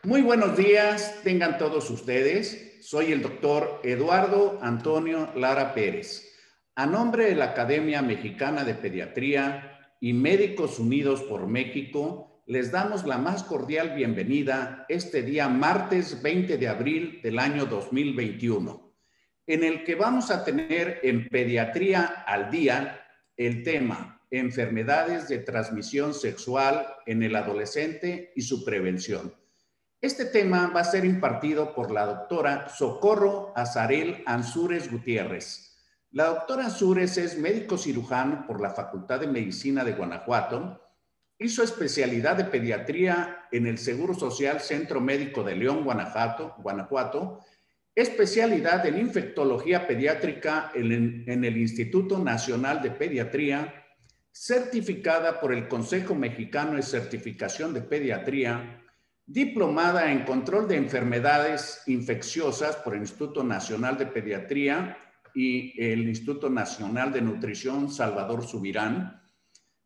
Muy buenos días, tengan todos ustedes. Soy el doctor Eduardo Antonio Lara Pérez. A nombre de la Academia Mexicana de Pediatría y Médicos Unidos por México, les damos la más cordial bienvenida este día martes 20 de abril del año 2021, en el que vamos a tener en Pediatría al Día el tema enfermedades de transmisión sexual en el adolescente y su prevención. Este tema va a ser impartido por la doctora Socorro Azarel Ansúrez Gutiérrez. La doctora Ansúrez es médico cirujano por la Facultad de Medicina de Guanajuato. Hizo especialidad de pediatría en el Seguro Social Centro Médico de León, Guanajuato, especialidad en infectología pediátrica en el Instituto Nacional de Pediatría, certificada por el Consejo Mexicano de Certificación de Pediatría, diplomada en control de enfermedades infecciosas por el Instituto Nacional de Pediatría y el Instituto Nacional de Nutrición Salvador Subirán,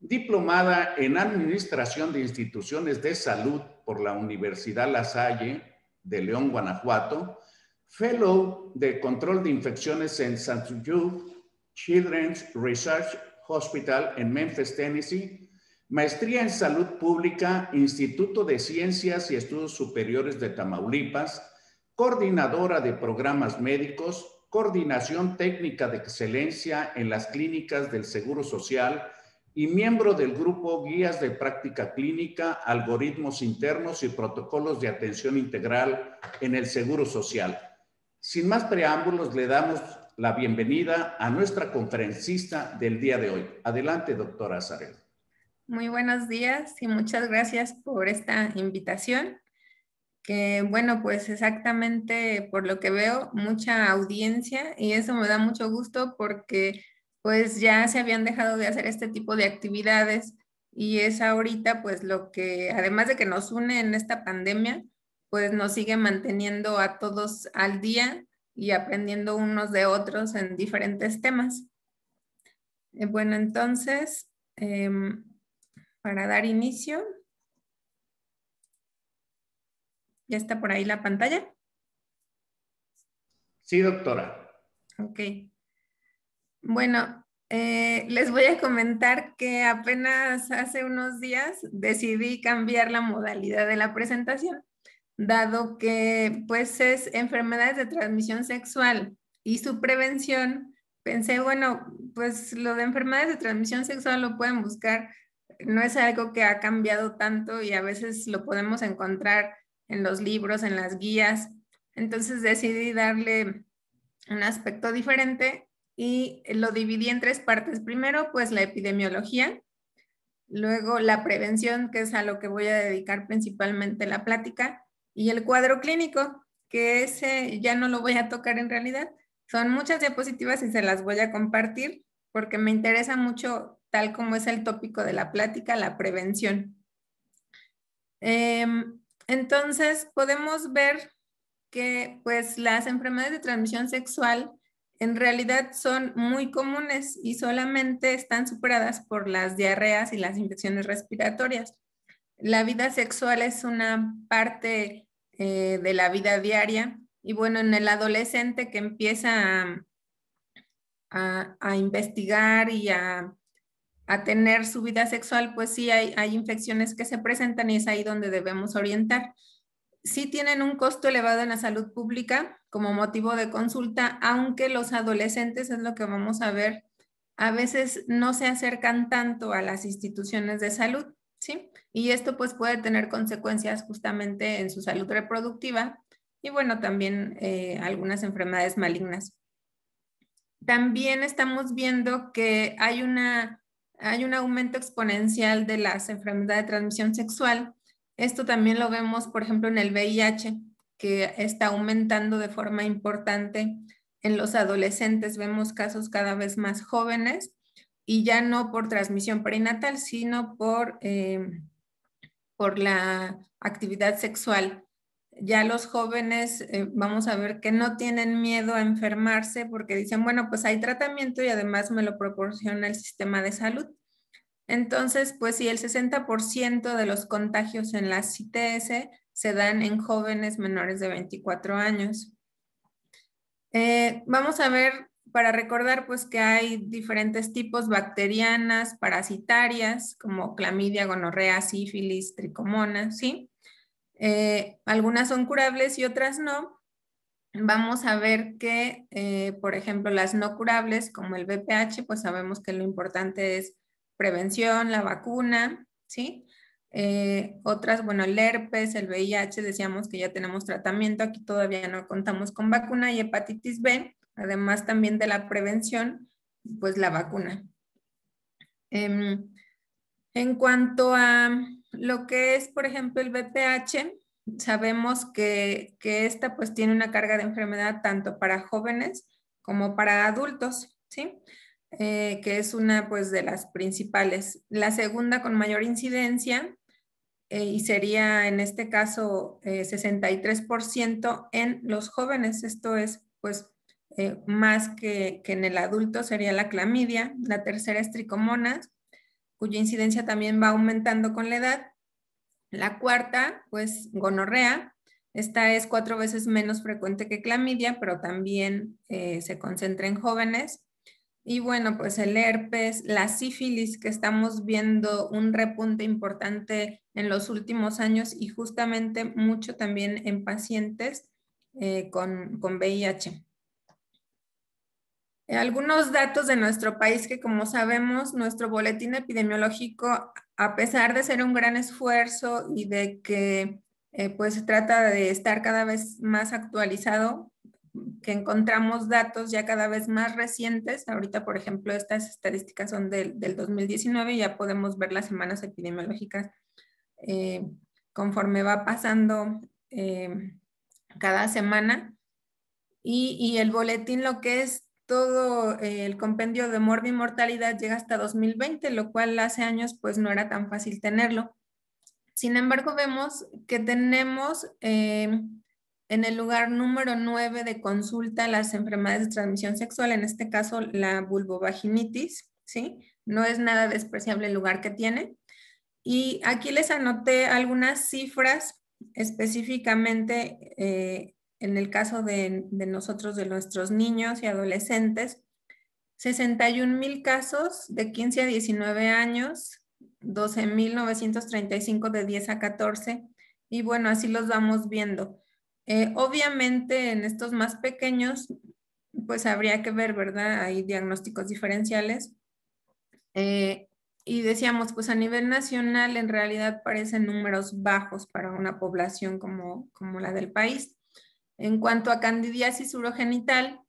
diplomada en administración de instituciones de salud por la Universidad La Salle de León, Guanajuato, fellow de control de infecciones en St. Jude Children's Research Hospital en Memphis, Tennessee, maestría en salud pública, Instituto de Ciencias y Estudios Superiores de Tamaulipas, coordinadora de programas médicos, coordinación técnica de excelencia en las clínicas del Seguro Social y miembro del grupo Guías de Práctica Clínica, Algoritmos Internos y Protocolos de Atención Integral en el Seguro Social. Sin más preámbulos, le damos la bienvenida a nuestra conferencista del día de hoy. Adelante, doctora Azarel. Muy buenos días y muchas gracias por esta invitación, que bueno, pues exactamente por lo que veo, mucha audiencia y eso me da mucho gusto porque pues ya se habían dejado de hacer este tipo de actividades y es ahorita pues lo que, además de que nos une en esta pandemia, pues nos sigue manteniendo a todos al día y aprendiendo unos de otros en diferentes temas. Bueno, entonces, para dar inicio, ¿ya está por ahí la pantalla? Sí, doctora. Ok. Bueno, les voy a comentar que apenas hace unos días decidí cambiar la modalidad de la presentación, dado que pues es enfermedades de transmisión sexual y su prevención. Pensé, bueno, pues lo de enfermedades de transmisión sexual lo pueden buscar, no es algo que ha cambiado tanto y a veces lo podemos encontrar en los libros, en las guías. Entonces decidí darle un aspecto diferente y lo dividí en tres partes. Primero, pues la epidemiología, luego la prevención, que es a lo que voy a dedicar principalmente la plática, y el cuadro clínico, que ese ya no lo voy a tocar en realidad. Son muchas diapositivas y se las voy a compartir porque me interesa mucho, tal como es el tópico de la plática, la prevención. Entonces, podemos ver que pues las enfermedades de transmisión sexual en realidad son muy comunes y solamente están superadas por las diarreas y las infecciones respiratorias. La vida sexual es una parte de la vida diaria y bueno, en el adolescente que empieza a investigar y a tener su vida sexual, pues sí hay infecciones que se presentan y es ahí donde debemos orientar. Sí tienen un costo elevado en la salud pública como motivo de consulta, aunque los adolescentes, es lo que vamos a ver, a veces no se acercan tanto a las instituciones de salud, ¿sí? Y esto pues puede tener consecuencias justamente en su salud reproductiva y bueno, también algunas enfermedades malignas. También estamos viendo que hay un aumento exponencial de las enfermedades de transmisión sexual. Esto también lo vemos, por ejemplo, en el VIH, que está aumentando de forma importante en los adolescentes. Vemos casos cada vez más jóvenes y ya no por transmisión perinatal, sino por la actividad sexual. Ya los jóvenes vamos a ver que no tienen miedo a enfermarse porque dicen, bueno, pues hay tratamiento y además me lo proporciona el sistema de salud. Entonces, pues sí, el 60% de los contagios en las ITS se dan en jóvenes menores de 24 años. Vamos a ver, para recordar, pues que hay diferentes tipos: bacterianas, parasitarias, como clamidia, gonorrea, sífilis, tricomonas, ¿sí? Algunas son curables y otras no. Vamos a ver que, por ejemplo, las no curables, como el VPH, pues sabemos que lo importante es prevención, la vacuna, ¿sí? Otras, bueno, el herpes, el VIH, decíamos que ya tenemos tratamiento, aquí todavía no contamos con vacuna, y hepatitis B, además también de la prevención, pues la vacuna. En cuanto a lo que es, por ejemplo, el VPH, sabemos que esta pues tiene una carga de enfermedad tanto para jóvenes como para adultos, ¿sí? Que es una pues de las principales. La segunda con mayor incidencia y sería en este caso 63% en los jóvenes. Esto es pues más que en el adulto, sería la clamidia. La tercera es tricomonas, cuya incidencia también va aumentando con la edad. La cuarta, pues gonorrea. Esta es 4 veces menos frecuente que clamidia, pero también se concentra en jóvenes. Y bueno, pues el herpes, la sífilis, que estamos viendo un repunte importante en los últimos años y justamente mucho también en pacientes con VIH. Algunos datos de nuestro país que, como sabemos, nuestro boletín epidemiológico, a pesar de ser un gran esfuerzo y de que pues se trata de estar cada vez más actualizado, que encontramos datos ya cada vez más recientes. Ahorita, por ejemplo, estas estadísticas son del 2019 y ya podemos ver las semanas epidemiológicas conforme va pasando cada semana. Y el boletín, lo que es todo el compendio de muerte y mortalidad, llega hasta 2020, lo cual hace años pues no era tan fácil tenerlo. Sin embargo, vemos que tenemos en el lugar número 9 de consulta las enfermedades de transmisión sexual, en este caso la vulvovaginitis, ¿sí? No es nada despreciable el lugar que tiene. Y aquí les anoté algunas cifras específicamente en el caso de nosotros, de nuestros niños y adolescentes. 61,000 casos de 15 a 19 años, 12,935 de 10 a 14, y bueno, así los vamos viendo. Obviamente en estos más pequeños, pues habría que ver, ¿verdad? Hay diagnósticos diferenciales. Y decíamos, pues a nivel nacional en realidad parecen números bajos para una población como la del país. En cuanto a candidiasis urogenital,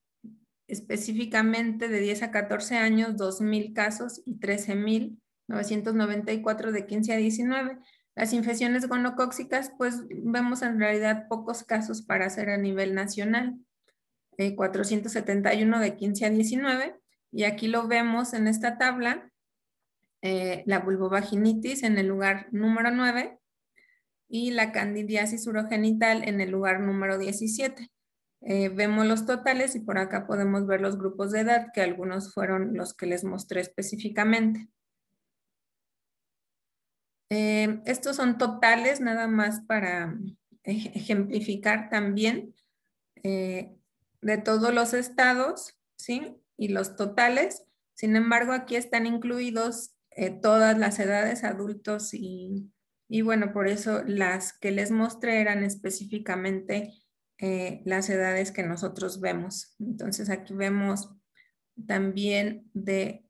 específicamente de 10 a 14 años, 2,000 casos y 13,994 de 15 a 19. Las infecciones gonocócicas, pues vemos en realidad pocos casos para hacer a nivel nacional, 471 de 15 a 19. Y aquí lo vemos en esta tabla, la vulvovaginitis en el lugar número 9 y la candidiasis urogenital en el lugar número 17. Vemos los totales y por acá podemos ver los grupos de edad, que algunos fueron los que les mostré específicamente. Estos son totales nada más para ejemplificar también de todos los estados, ¿sí? Y los totales. Sin embargo, aquí están incluidos todas las edades, adultos y bueno, por eso las que les mostré eran específicamente las edades que nosotros vemos. Entonces aquí vemos también de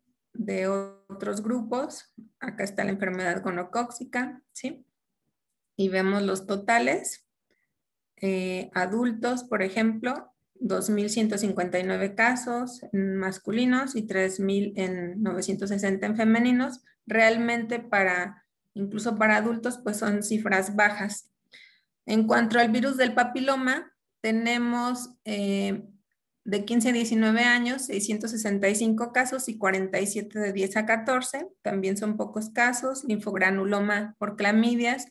otros grupos. Acá está la enfermedad gonocócica, ¿sí? Y vemos los totales. Adultos, por ejemplo, 2,159 casos en masculinos y 3,960 en femeninos. Realmente incluso para adultos, pues son cifras bajas. En cuanto al virus del papiloma, tenemos de 15 a 19 años, 665 casos y 47 de 10 a 14. También son pocos casos. Linfogranuloma por clamidias,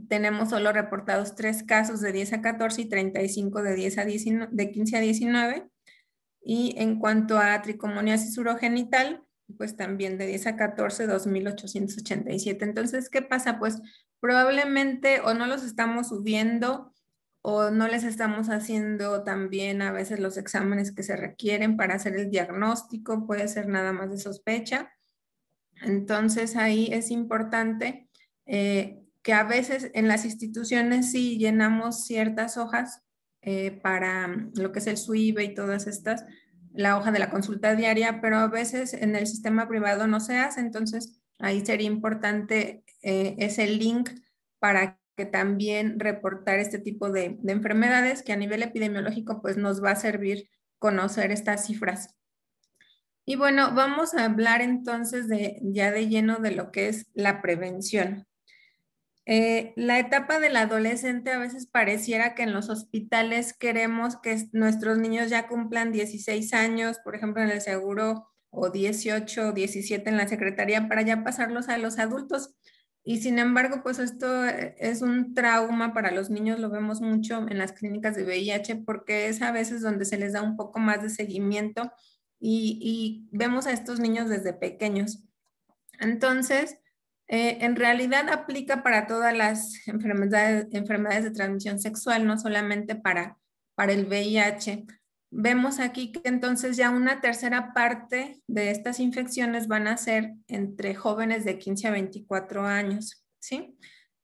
tenemos solo reportados 3 casos de 10 a 14 y 35 de 15 a 19. Y en cuanto a tricomoniasis urogenital, pues también de 10 a 14, 2,887. Entonces, ¿qué pasa? Pues probablemente o no los estamos subiendo o no les estamos haciendo también a veces los exámenes que se requieren para hacer el diagnóstico, puede ser nada más de sospecha. Entonces ahí es importante que a veces en las instituciones sí llenamos ciertas hojas para lo que es el SUIBE y todas estas, la hoja de la consulta diaria, pero a veces en el sistema privado no se hace, entonces ahí sería importante ese link para que también reportar este tipo de enfermedades que a nivel epidemiológico pues nos va a servir conocer estas cifras. Y bueno, vamos a hablar entonces ya de lleno de lo que es la prevención. La etapa del adolescente a veces pareciera que en los hospitales queremos que nuestros niños ya cumplan 16 años, por ejemplo en el seguro, o 18 o 17 en la secretaría para ya pasarlos a los adultos. Y sin embargo, pues esto es un trauma para los niños, lo vemos mucho en las clínicas de VIH porque es a veces donde se les da un poco más de seguimiento y vemos a estos niños desde pequeños. Entonces, en realidad aplica para todas las enfermedades de transmisión sexual, no solamente para el VIH. Vemos aquí que entonces ya una tercera parte de estas infecciones van a ser entre jóvenes de 15 a 24 años, ¿sí?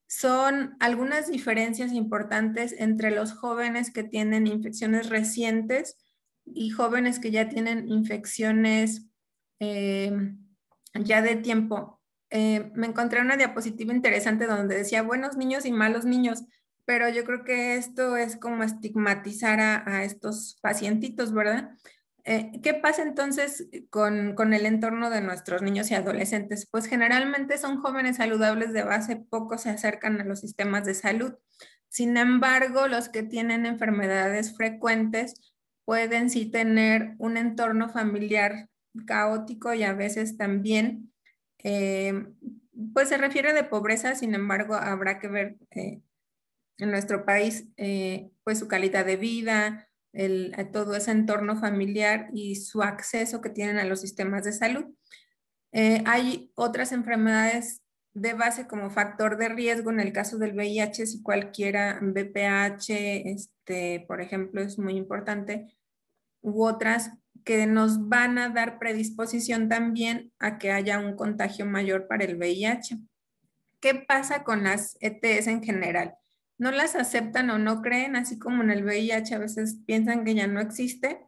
Son algunas diferencias importantes entre los jóvenes que tienen infecciones recientes y jóvenes que ya tienen infecciones ya de tiempo. Me encontré una diapositiva interesante donde decía buenos niños y malos niños, pero yo creo que esto es como estigmatizar a estos pacientitos, ¿verdad? ¿Qué pasa entonces con el entorno de nuestros niños y adolescentes? Pues generalmente son jóvenes saludables de base, pocos se acercan a los sistemas de salud. Sin embargo, los que tienen enfermedades frecuentes pueden sí tener un entorno familiar caótico y a veces también, pues se refiere de pobreza, sin embargo, habrá que ver en nuestro país, pues su calidad de vida, todo ese entorno familiar y su acceso que tienen a los sistemas de salud. Hay otras enfermedades de base como factor de riesgo en el caso del VIH, si cualquiera, VPH, por ejemplo, es muy importante, u otras que nos van a dar predisposición también a que haya un contagio mayor para el VIH. ¿Qué pasa con las ETS en general? No las aceptan o no creen, así como en el VIH a veces piensan que ya no existe.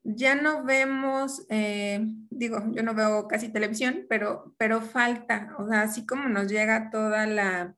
Ya no vemos, digo, yo no veo casi televisión, pero falta, o sea, así como nos llega toda la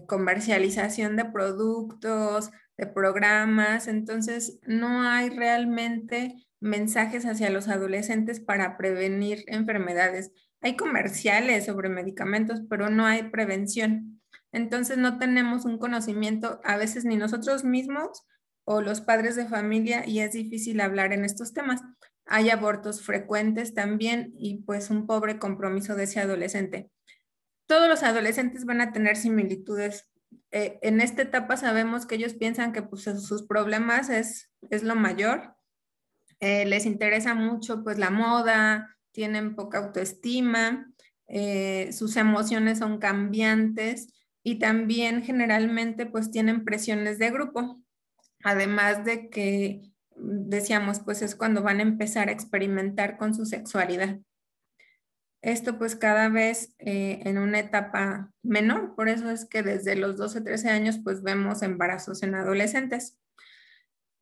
comercialización de productos, de programas, entonces no hay realmente mensajes hacia los adolescentes para prevenir enfermedades. Hay comerciales sobre medicamentos, pero no hay prevención. Entonces no tenemos un conocimiento, a veces ni nosotros mismos o los padres de familia, y es difícil hablar en estos temas. Hay abortos frecuentes también y pues un pobre compromiso de ese adolescente. Todos los adolescentes van a tener similitudes. En esta etapa sabemos que ellos piensan que pues, sus problemas es lo mayor. Les interesa mucho pues la moda, tienen poca autoestima, sus emociones son cambiantes y también generalmente pues tienen presiones de grupo. Además de que decíamos pues es cuando van a empezar a experimentar con su sexualidad. Esto pues cada vez en una etapa menor, por eso es que desde los 12, 13 años pues vemos embarazos en adolescentes.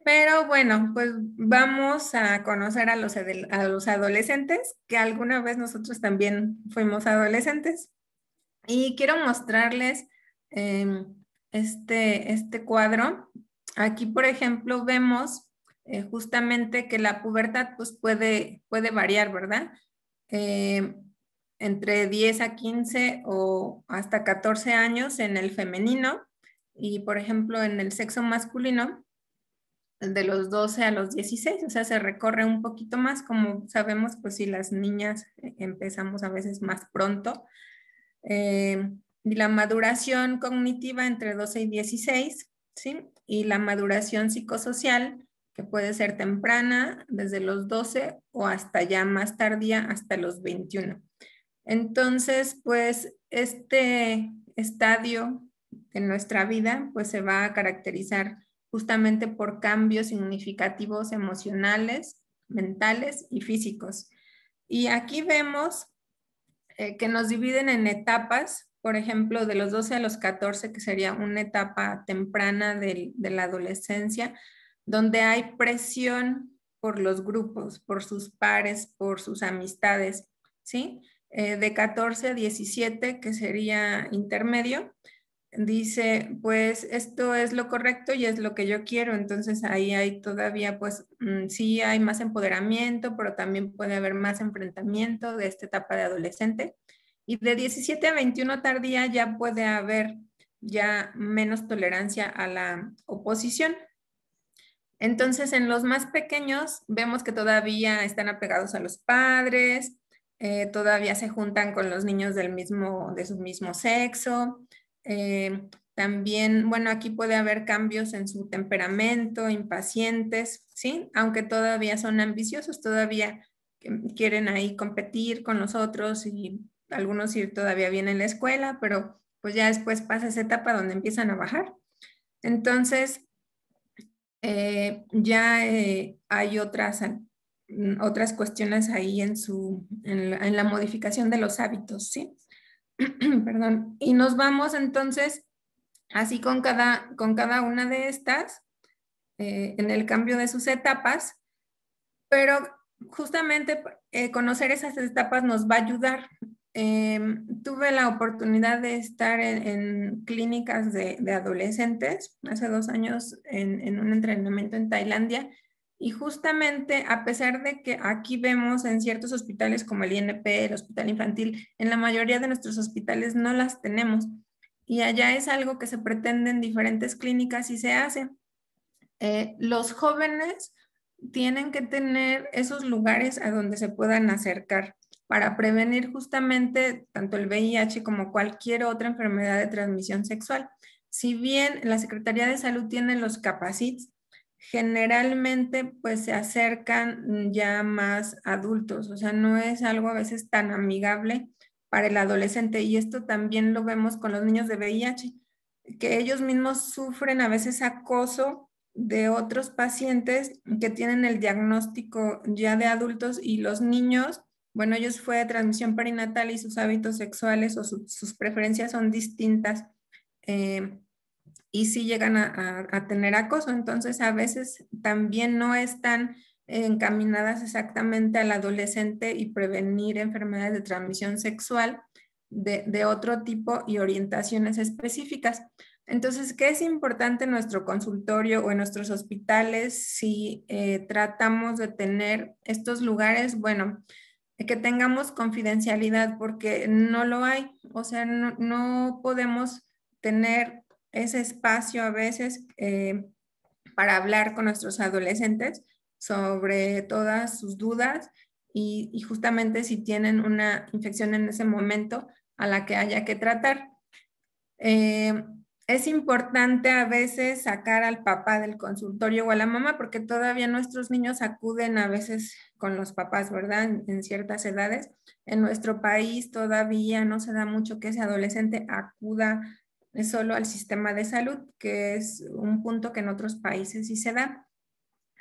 Pero bueno, pues vamos a conocer a los adolescentes, que alguna vez nosotros también fuimos adolescentes. Y quiero mostrarles este cuadro. Aquí, por ejemplo, vemos justamente que la pubertad pues puede variar, ¿verdad? Entre 10 a 15 o hasta 14 años en el femenino y, por ejemplo, en el sexo masculino, de los 12 a los 16, o sea, se recorre un poquito más, como sabemos, pues si las niñas empezamos a veces más pronto. Y la maduración cognitiva entre 12 y 16, ¿sí? Y la maduración psicosocial, que puede ser temprana, desde los 12 o hasta ya más tardía, hasta los 21. Entonces, pues estadio en nuestra vida pues se va a caracterizar justamente por cambios significativos emocionales, mentales y físicos. Y aquí vemos que nos dividen en etapas, por ejemplo, de los 12 a los 14, que sería una etapa temprana de la adolescencia, donde hay presión por los grupos, por sus pares, por sus amistades, ¿sí? De 14 a 17, que sería intermedio, dice, pues esto es lo correcto y es lo que yo quiero. Entonces ahí hay todavía, pues sí hay más empoderamiento, pero también puede haber más enfrentamiento de esta etapa de adolescente. Y de 17 a 21 tardía ya puede haber ya menos tolerancia a la oposición. Entonces, en los más pequeños vemos que todavía están apegados a los padres, todavía se juntan con los niños de su mismo sexo. También, bueno, aquí puede haber cambios en su temperamento, impacientes, ¿sí? Aunque todavía son ambiciosos, todavía quieren ahí competir con los otros y algunos ir todavía bien en la escuela, pero pues ya después pasa esa etapa donde empiezan a bajar. Entonces, ya hay otras cuestiones ahí en la modificación de los hábitos, ¿sí? Perdón. Y nos vamos entonces así con cada una de estas en el cambio de sus etapas, pero justamente conocer esas etapas nos va a ayudar. Tuve la oportunidad de estar en clínicas de adolescentes hace 2 años en un entrenamiento en Tailandia y justamente a pesar de que aquí vemos en ciertos hospitales como el INP, el Hospital Infantil, en la mayoría de nuestros hospitales no las tenemos y allá es algo que se pretende en diferentes clínicas y se hace. Los jóvenes tienen que tener esos lugares a donde se puedan acercar para prevenir justamente tanto el VIH como cualquier otra enfermedad de transmisión sexual. Si bien la Secretaría de Salud tiene los capacits, generalmente pues se acercan ya más adultos, o sea, no es algo a veces tan amigable para el adolescente y esto también lo vemos con los niños de VIH, que ellos mismos sufren a veces acoso de otros pacientes que tienen el diagnóstico ya de adultos y los niños, bueno, ellos fue de transmisión perinatal y sus hábitos sexuales o sus preferencias son distintas y sí llegan a tener acoso. Entonces, a veces también no están encaminadas exactamente al adolescente y prevenir enfermedades de transmisión sexual de otro tipo y orientaciones específicas. Entonces, ¿qué es importante en nuestro consultorio o en nuestros hospitales si tratamos de tener estos lugares? Bueno, que tengamos confidencialidad porque no lo hay, o sea, no podemos tener ese espacio a veces para hablar con nuestros adolescentes sobre todas sus dudas y justamente si tienen una infección en ese momento a la que haya que tratar. Es importante a veces sacar al papá del consultorio o a la mamá porque todavía nuestros niños acuden a veces con los papás, ¿verdad? En ciertas edades. En nuestro país todavía no se da mucho que ese adolescente acuda solo al sistema de salud, que es un punto que en otros países sí se da.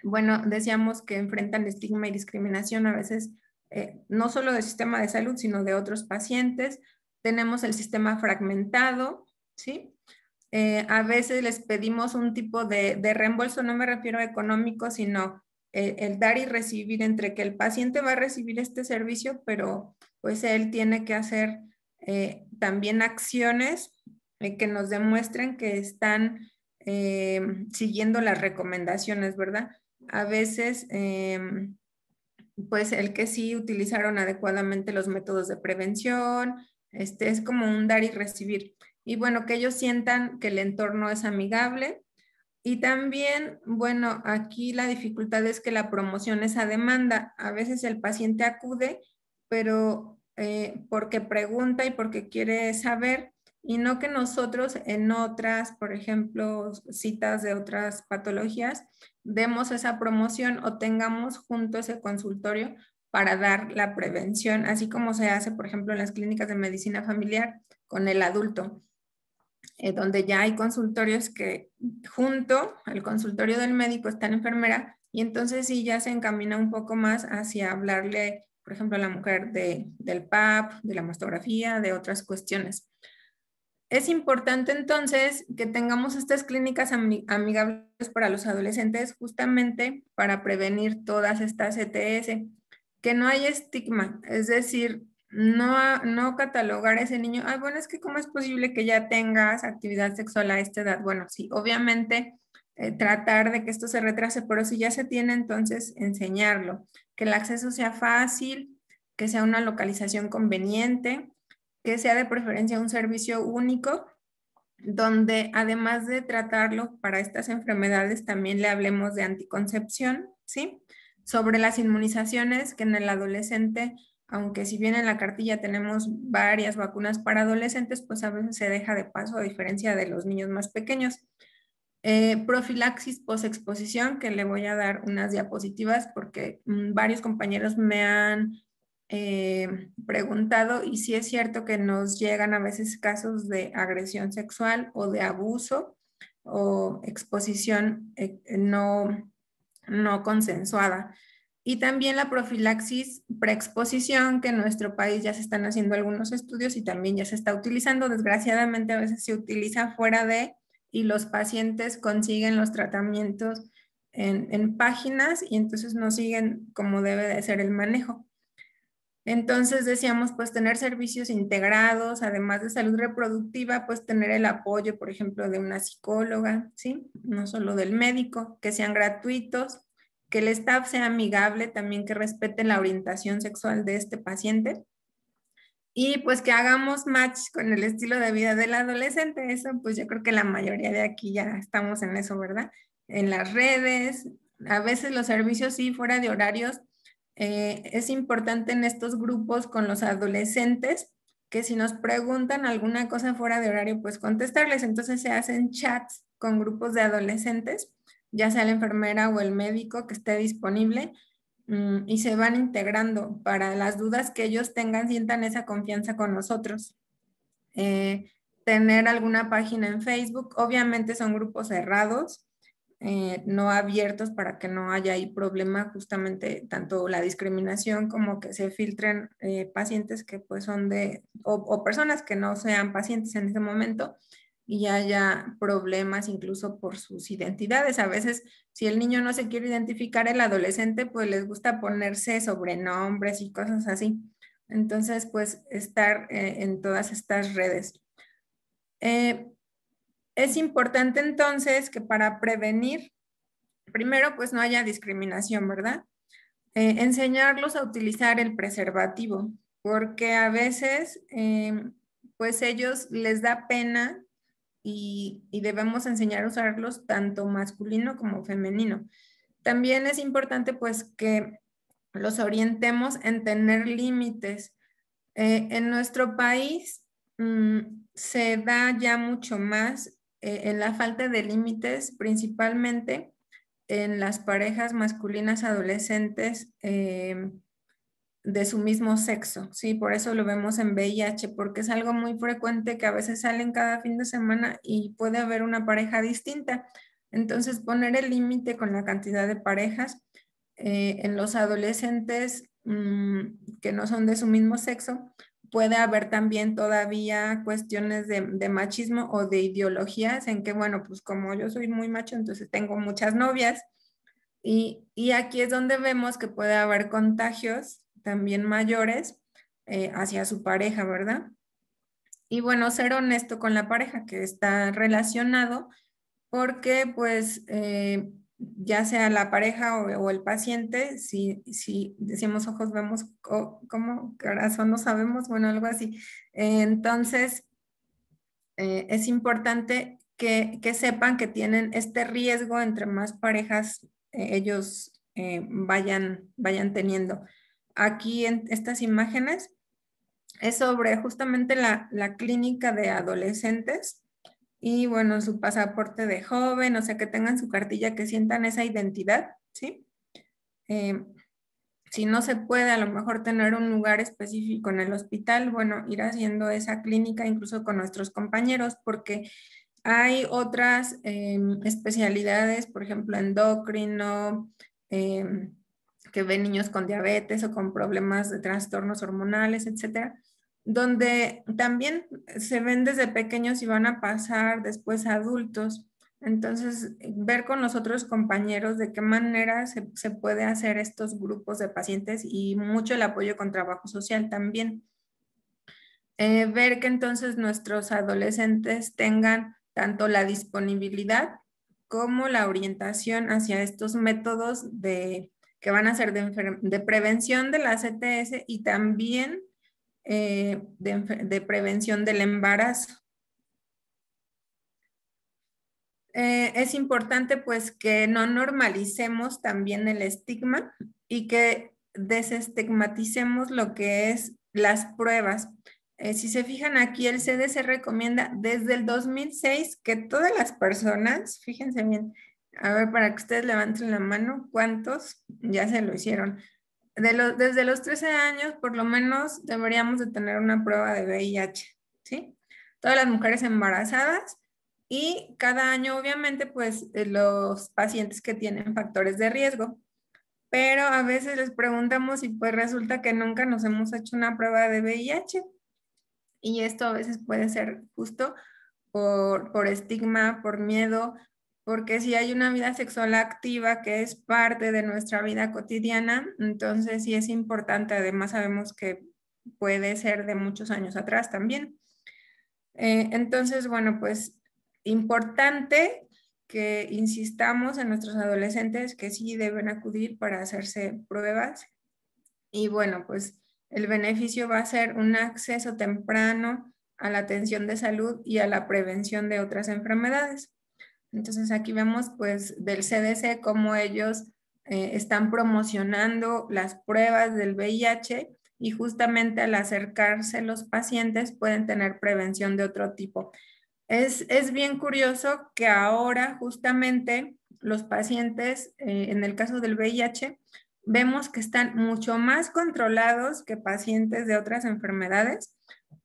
Bueno, decíamos que enfrentan estigma y discriminación a veces no solo del sistema de salud, sino de otros pacientes. Tenemos el sistema fragmentado, ¿sí? A veces les pedimos un tipo de reembolso, no me refiero a económico, sino el dar y recibir entre que el paciente va a recibir este servicio, pero pues él tiene que hacer también acciones que nos demuestren que están siguiendo las recomendaciones, ¿verdad? A veces, pues el que sí utilizaron adecuadamente los métodos de prevención, es como un dar y recibir. Y bueno, que ellos sientan que el entorno es amigable. Y también, bueno, aquí la dificultad es que la promoción es a demanda. A veces el paciente acude, pero porque pregunta y porque quiere saber, y no que nosotros en otras, por ejemplo, citas de otras patologías, demos esa promoción o tengamos junto ese consultorio para dar la prevención, así como se hace, por ejemplo, en las clínicas de medicina familiar con el adulto. donde ya hay consultorios que junto al consultorio del médico está la enfermera, y entonces sí ya se encamina un poco más hacia hablarle, por ejemplo, a la mujer del PAP, de la mastografía, de otras cuestiones. Es importante entonces que tengamos estas clínicas amigables para los adolescentes justamente para prevenir todas estas ETS, que no hay estigma, es decir, no catalogar a ese niño, bueno, es que cómo es posible que ya tengas actividad sexual a esta edad. Bueno, sí, obviamente tratar de que esto se retrase, pero si ya se tiene, entonces enseñarlo, que el acceso sea fácil, que sea una localización conveniente, que sea de preferencia un servicio único, donde además de tratarlo para estas enfermedades, también le hablemos de anticoncepción, ¿sí? Sobre las inmunizaciones, que en el adolescente, aunque si bien en la cartilla tenemos varias vacunas para adolescentes, pues a veces se deja de paso a diferencia de los niños más pequeños. Profilaxis posexposición, que le voy a dar unas diapositivas porque varios compañeros me han preguntado, y sí es cierto que nos llegan a veces casos de agresión sexual o de abuso o exposición no consensuada. Y también la profilaxis preexposición, que en nuestro país ya se están haciendo algunos estudios y también ya se está utilizando. Desgraciadamente a veces se utiliza fuera de, y los pacientes consiguen los tratamientos en páginas y entonces no siguen como debe de ser el manejo. Entonces decíamos, pues tener servicios integrados, además de salud reproductiva, pues tener el apoyo, por ejemplo, de una psicóloga, ¿sí? No solo del médico, que sean gratuitos, que el staff sea amigable, también que respete la orientación sexual de este paciente y pues que hagamos match con el estilo de vida del adolescente. Eso pues yo creo que la mayoría de aquí ya estamos en eso, ¿verdad? En las redes, a veces los servicios sí fuera de horarios. Es importante en estos grupos con los adolescentes que si nos preguntan alguna cosa fuera de horario, pues contestarles. Entonces se hacen chats con grupos de adolescentes, ya sea la enfermera o el médico que esté disponible, y se van integrando para las dudas que ellos tengan, sientan esa confianza con nosotros. Tener alguna página en Facebook, obviamente son grupos cerrados, no abiertos para que no haya ahí problema, justamente tanto la discriminación como que se filtren pacientes que pues son o personas que no sean pacientes en ese momento y haya problemas incluso por sus identidades. A veces si el niño no se quiere identificar, el adolescente pues les gusta ponerse sobrenombres y cosas así. Entonces pues estar en todas estas redes. Es importante entonces que para prevenir, primero pues no haya discriminación, ¿verdad? Enseñarlos a utilizar el preservativo, porque a veces pues ellos les da pena y debemos enseñar a usarlos tanto masculino como femenino. También es importante pues que los orientemos en tener límites. En nuestro país se da ya mucho más en la falta de límites, principalmente en las parejas masculinas adolescentes de su mismo sexo, ¿sí? Por eso lo vemos en VIH, porque es algo muy frecuente que a veces salen cada fin de semana y puede haber una pareja distinta. Entonces, poner el límite con la cantidad de parejas en los adolescentes que no son de su mismo sexo, puede haber también todavía cuestiones de machismo o de ideologías en que, bueno, pues como yo soy muy macho, entonces tengo muchas novias y aquí es donde vemos que puede haber contagios también mayores hacia su pareja, ¿verdad? Y bueno, ser honesto con la pareja que está relacionado porque pues ya sea la pareja o el paciente, si decimos ojos vemos como corazón no sabemos, bueno, algo así. Entonces, es importante que sepan que tienen este riesgo entre más parejas ellos vayan teniendo. Aquí en estas imágenes es sobre justamente la clínica de adolescentes y bueno, su pasaporte de joven, o sea, que tengan su cartilla, que sientan esa identidad, ¿sí? si no se puede a lo mejor tener un lugar específico en el hospital, bueno, ir haciendo esa clínica incluso con nuestros compañeros, porque hay otras especialidades, por ejemplo, endocrino, que ven niños con diabetes o con problemas de trastornos hormonales, etcétera, donde también se ven desde pequeños y van a pasar después a adultos. Entonces, ver con los otros compañeros de qué manera se puede hacer estos grupos de pacientes y mucho el apoyo con trabajo social también. Ver que entonces nuestros adolescentes tengan tanto la disponibilidad como la orientación hacia estos métodos que van a ser de prevención de la CTS y también de prevención del embarazo. Es importante pues que no normalicemos también el estigma y que desestigmaticemos lo que es las pruebas. Si se fijan aquí, el CDC recomienda desde el 2006 que todas las personas, fíjense bien, a ver, para que ustedes levanten la mano, ¿cuántos ya se lo hicieron? Desde los 13 años, por lo menos, deberíamos de tener una prueba de VIH, ¿sí? Todas las mujeres embarazadas y cada año, obviamente, pues los pacientes que tienen factores de riesgo. Pero a veces les preguntamos y pues resulta que nunca nos hemos hecho una prueba de VIH. Y esto a veces puede ser justo por estigma, por miedo, porque si hay una vida sexual activa que es parte de nuestra vida cotidiana, entonces sí es importante. Además sabemos que puede ser de muchos años atrás también. Entonces, bueno, pues importante que insistamos en nuestros adolescentes que sí deben acudir para hacerse pruebas. Y bueno, pues el beneficio va a ser un acceso temprano a la atención de salud y a la prevención de otras enfermedades. Entonces aquí vemos pues del CDC cómo ellos están promocionando las pruebas del VIH y justamente al acercarse los pacientes pueden tener prevención de otro tipo. Es bien curioso que ahora justamente los pacientes, en el caso del VIH, vemos que están mucho más controlados que pacientes de otras enfermedades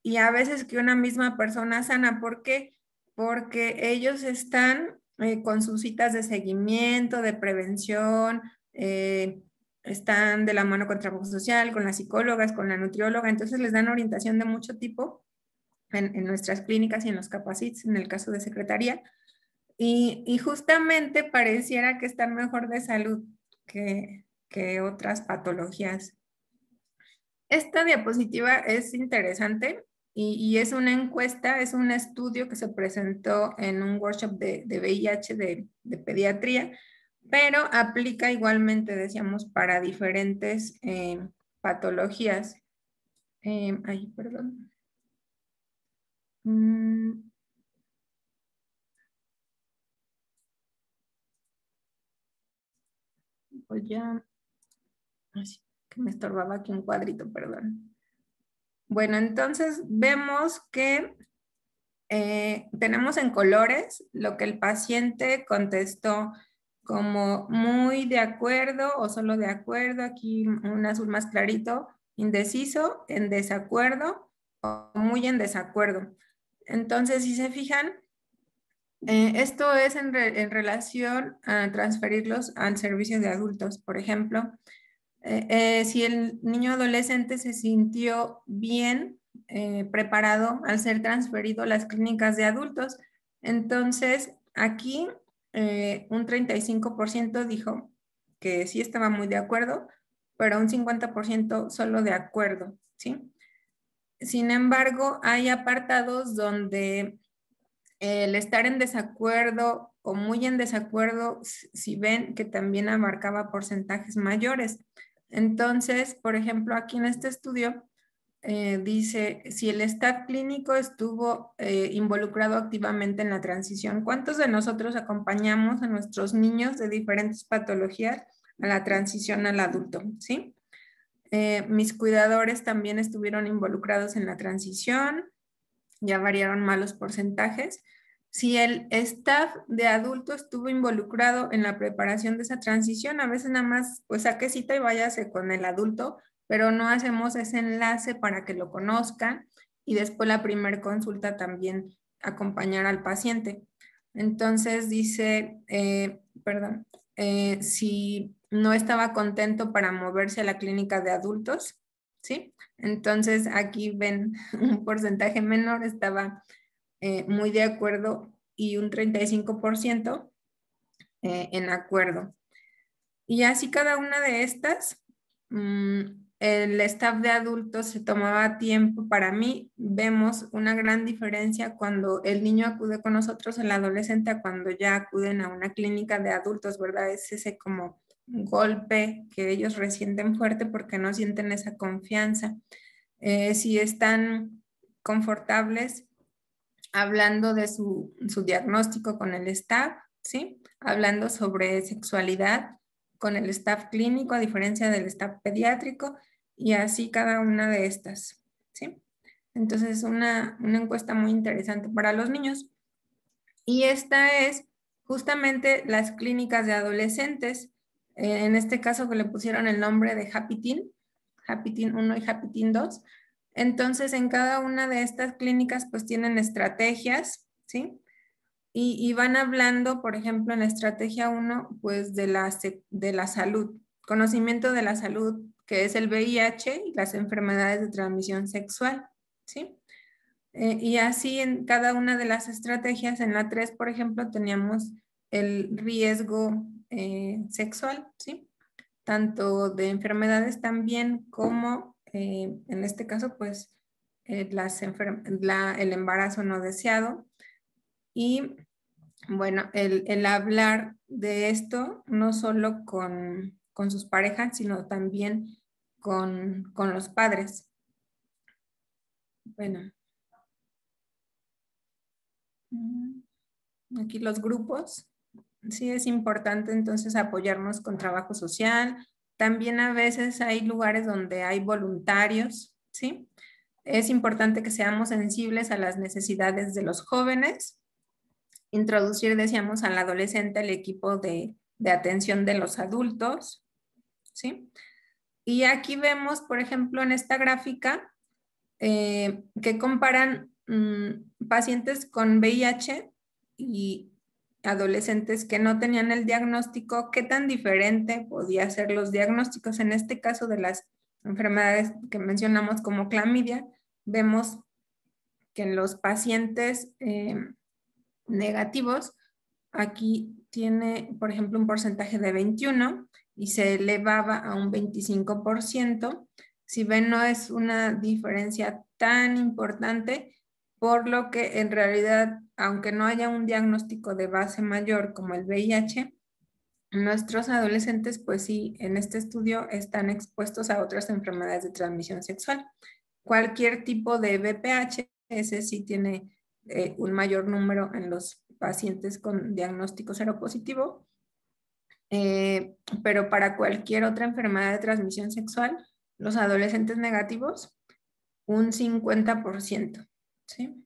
y a veces que una misma persona sana. ¿Por qué? Porque ellos están con sus citas de seguimiento, de prevención, están de la mano con trabajo social, con las psicólogas, con la nutrióloga, entonces les dan orientación de mucho tipo en nuestras clínicas y en los capacits, en el caso de secretaría, y justamente pareciera que están mejor de salud que otras patologías. Esta diapositiva es interesante y es una encuesta, es un estudio que se presentó en un workshop de VIH de pediatría, pero aplica igualmente, decíamos, para diferentes patologías. Ay, perdón. Pues ya, así que me estorbaba aquí un cuadrito, perdón. Bueno, entonces vemos que tenemos en colores lo que el paciente contestó como muy de acuerdo o solo de acuerdo, aquí un azul más clarito, indeciso, en desacuerdo o muy en desacuerdo. Entonces, si se fijan, esto es en relación a transferirlos al servicio de adultos. Por ejemplo, si el niño adolescente se sintió bien preparado al ser transferido a las clínicas de adultos, entonces aquí un 35% dijo que sí estaba muy de acuerdo, pero un 50% solo de acuerdo, ¿sí? Sin embargo, hay apartados donde el estar en desacuerdo o muy en desacuerdo, si ven que también abarcaba porcentajes mayores. Entonces, por ejemplo, aquí en este estudio dice, si el staff clínico estuvo involucrado activamente en la transición, ¿cuántos de nosotros acompañamos a nuestros niños de diferentes patologías a la transición al adulto? ¿Sí? Mis cuidadores también estuvieron involucrados en la transición, ya variaron más los porcentajes. si el staff de adulto estuvo involucrado en la preparación de esa transición. A veces nada más, pues saque cita y váyase con el adulto, pero no hacemos ese enlace para que lo conozcan y después la primer consulta también acompañar al paciente. Entonces dice, si no estaba contento para moverse a la clínica de adultos, ¿sí? Entonces aquí ven un porcentaje menor, estaba muy de acuerdo y un 35% en acuerdo. Y así cada una de estas, el staff de adultos se tomaba tiempo. Para mí vemos una gran diferencia cuando el niño acude con nosotros, el adolescente, a cuando ya acuden a una clínica de adultos, ¿verdad? Es ese como golpe que ellos resienten fuerte porque no sienten esa confianza. Si están confortables hablando de su diagnóstico con el staff, ¿sí? Hablando sobre sexualidad con el staff clínico, a diferencia del staff pediátrico, y así cada una de estas, ¿sí? Entonces, una encuesta muy interesante para los niños. Y esta es justamente las clínicas de adolescentes, en este caso que le pusieron el nombre de Happy Teen 1 y Happy Teen 2. Entonces, en cada una de estas clínicas, pues tienen estrategias, ¿sí? Y van hablando, por ejemplo, en la estrategia 1, pues de la salud, conocimiento de la salud, que es el VIH y las enfermedades de transmisión sexual, ¿sí? Y así en cada una de las estrategias, en la 3, por ejemplo, teníamos el riesgo sexual, ¿sí? Tanto de enfermedades también como, en este caso, pues, el embarazo no deseado. Y bueno, el hablar de esto no solo con sus parejas, sino también con los padres. Bueno, aquí los grupos. Sí, es importante entonces apoyarnos con trabajo social. También a veces hay lugares donde hay voluntarios, ¿sí? Es importante que seamos sensibles a las necesidades de los jóvenes. Introducir, decíamos, al adolescente el equipo de atención de los adultos, ¿sí? Y aquí vemos, por ejemplo, en esta gráfica, que comparan pacientes con VIH y adolescentes que no tenían el diagnóstico, qué tan diferente podía ser los diagnósticos. En este caso de las enfermedades que mencionamos como clamidia, vemos que en los pacientes negativos, aquí tiene, por ejemplo, un porcentaje de 21 y se elevaba a un 25%. Si ven, no es una diferencia tan importante, por lo que en realidad, aunque no haya un diagnóstico de base mayor como el VIH, nuestros adolescentes, pues sí, en este estudio están expuestos a otras enfermedades de transmisión sexual. Cualquier tipo de VPH, ese sí tiene un mayor número en los pacientes con diagnóstico seropositivo, pero para cualquier otra enfermedad de transmisión sexual, los adolescentes negativos, un 50%, ¿sí?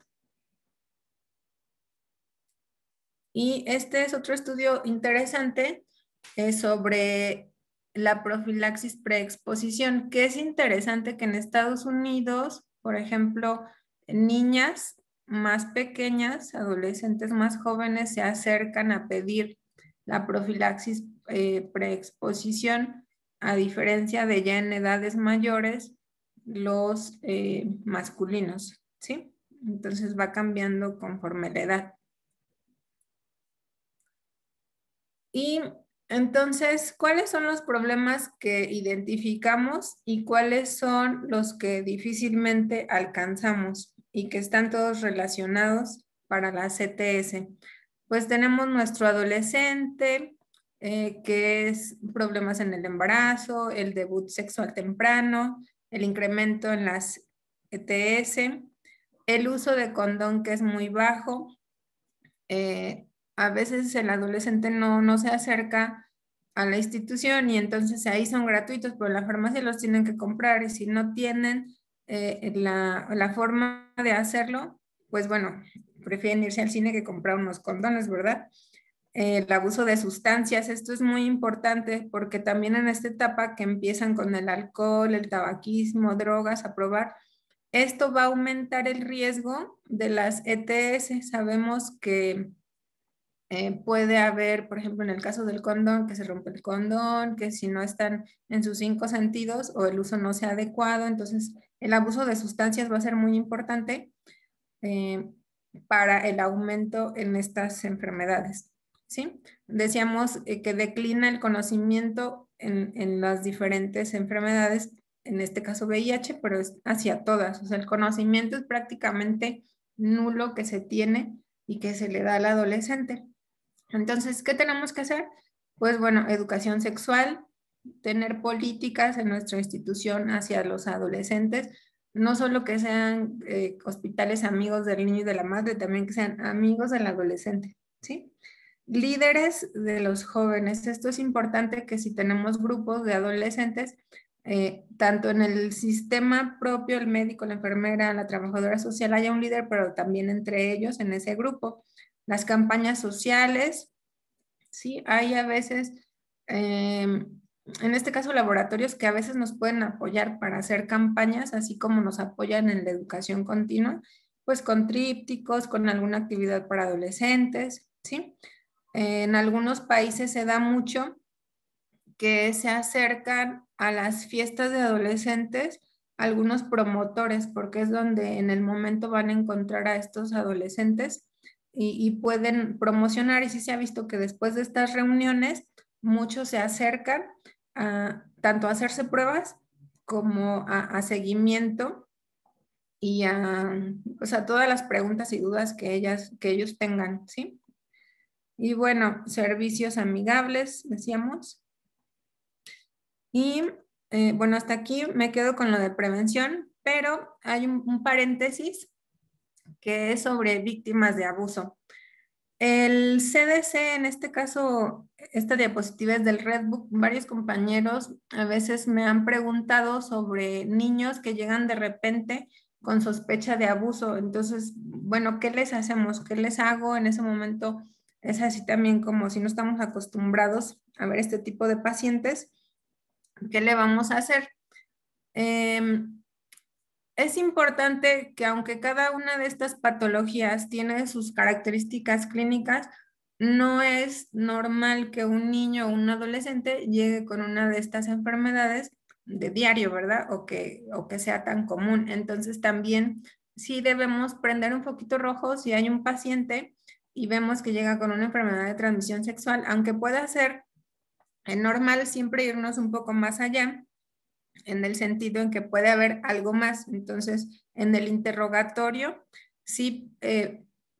Y este es otro estudio interesante sobre la profilaxis preexposición, que es interesante que en Estados Unidos, por ejemplo, niñas más pequeñas, adolescentes más jóvenes, se acercan a pedir la profilaxis preexposición, a diferencia de ya en edades mayores, los masculinos, ¿sí? Entonces va cambiando conforme la edad. Y entonces, ¿cuáles son los problemas que identificamos y cuáles son los que difícilmente alcanzamos y que están todos relacionados para la CTS? Pues tenemos nuestro adolescente, que es problemas en el embarazo, el debut sexual temprano, el incremento en las ETS, el uso de condón que es muy bajo, a veces el adolescente no se acerca a la institución y entonces ahí son gratuitos, pero la farmacia los tienen que comprar y si no tienen la forma de hacerlo, pues bueno, prefieren irse al cine que comprar unos condones, ¿verdad? El abuso de sustancias, esto es muy importante porque también en esta etapa que empiezan con el alcohol, el tabaquismo, drogas a probar, esto va a aumentar el riesgo de las ETS. Sabemos que puede haber, por ejemplo, en el caso del condón, que se rompe el condón, que si no están en sus 5 sentidos o el uso no sea adecuado, entonces el abuso de sustancias va a ser muy importante eh, para el aumento en estas enfermedades, ¿sí? Decíamos que declina el conocimiento en las diferentes enfermedades, en este caso VIH, pero es hacia todas, o sea, el conocimiento es prácticamente nulo que se tiene y que se le da al adolescente. Entonces, ¿qué tenemos que hacer? Pues bueno, educación sexual, tener políticas en nuestra institución hacia los adolescentes, no solo que sean hospitales amigos del niño y de la madre, también que sean amigos del adolescente, ¿sí? Líderes de los jóvenes. Esto es importante que si tenemos grupos de adolescentes, tanto en el sistema propio, el médico, la enfermera, la trabajadora social, haya un líder, pero también entre ellos en ese grupo. Las campañas sociales, ¿sí? Hay a veces, en este caso, laboratorios que a veces nos pueden apoyar para hacer campañas, así como nos apoyan en la educación continua, pues con trípticos, con alguna actividad para adolescentes, ¿sí? En algunos países se da mucho que se acercan a las fiestas de adolescentes algunos promotores, porque es donde en el momento van a encontrar a estos adolescentes y pueden promocionar. Y sí se ha visto que después de estas reuniones, muchos se acercan tanto a hacerse pruebas como a seguimiento y o sea, todas las preguntas y dudas que ellos tengan, ¿sí? Y bueno, servicios amigables, decíamos. Y bueno, hasta aquí me quedo con lo de prevención, pero hay un paréntesis que es sobre víctimas de abuso. El CDC, en este caso, esta diapositiva es del Redbook. Varios compañeros a veces me han preguntado sobre niños que llegan de repente con sospecha de abuso. Entonces, bueno, ¿qué les hacemos? ¿Qué les hago? En ese momento es así también como si no estamos acostumbrados a ver este tipo de pacientes. ¿Qué le vamos a hacer? Es importante que aunque cada una de estas patologías tiene sus características clínicas, no es normal que un niño o un adolescente llegue con una de estas enfermedades de diario, ¿verdad? O que sea tan común. Entonces también sí debemos prender un poquito rojo si hay un paciente y vemos que llega con una enfermedad de transmisión sexual, aunque pueda ser normal siempre irnos un poco más allá en el sentido en que puede haber algo más. Entonces, en el interrogatorio, sí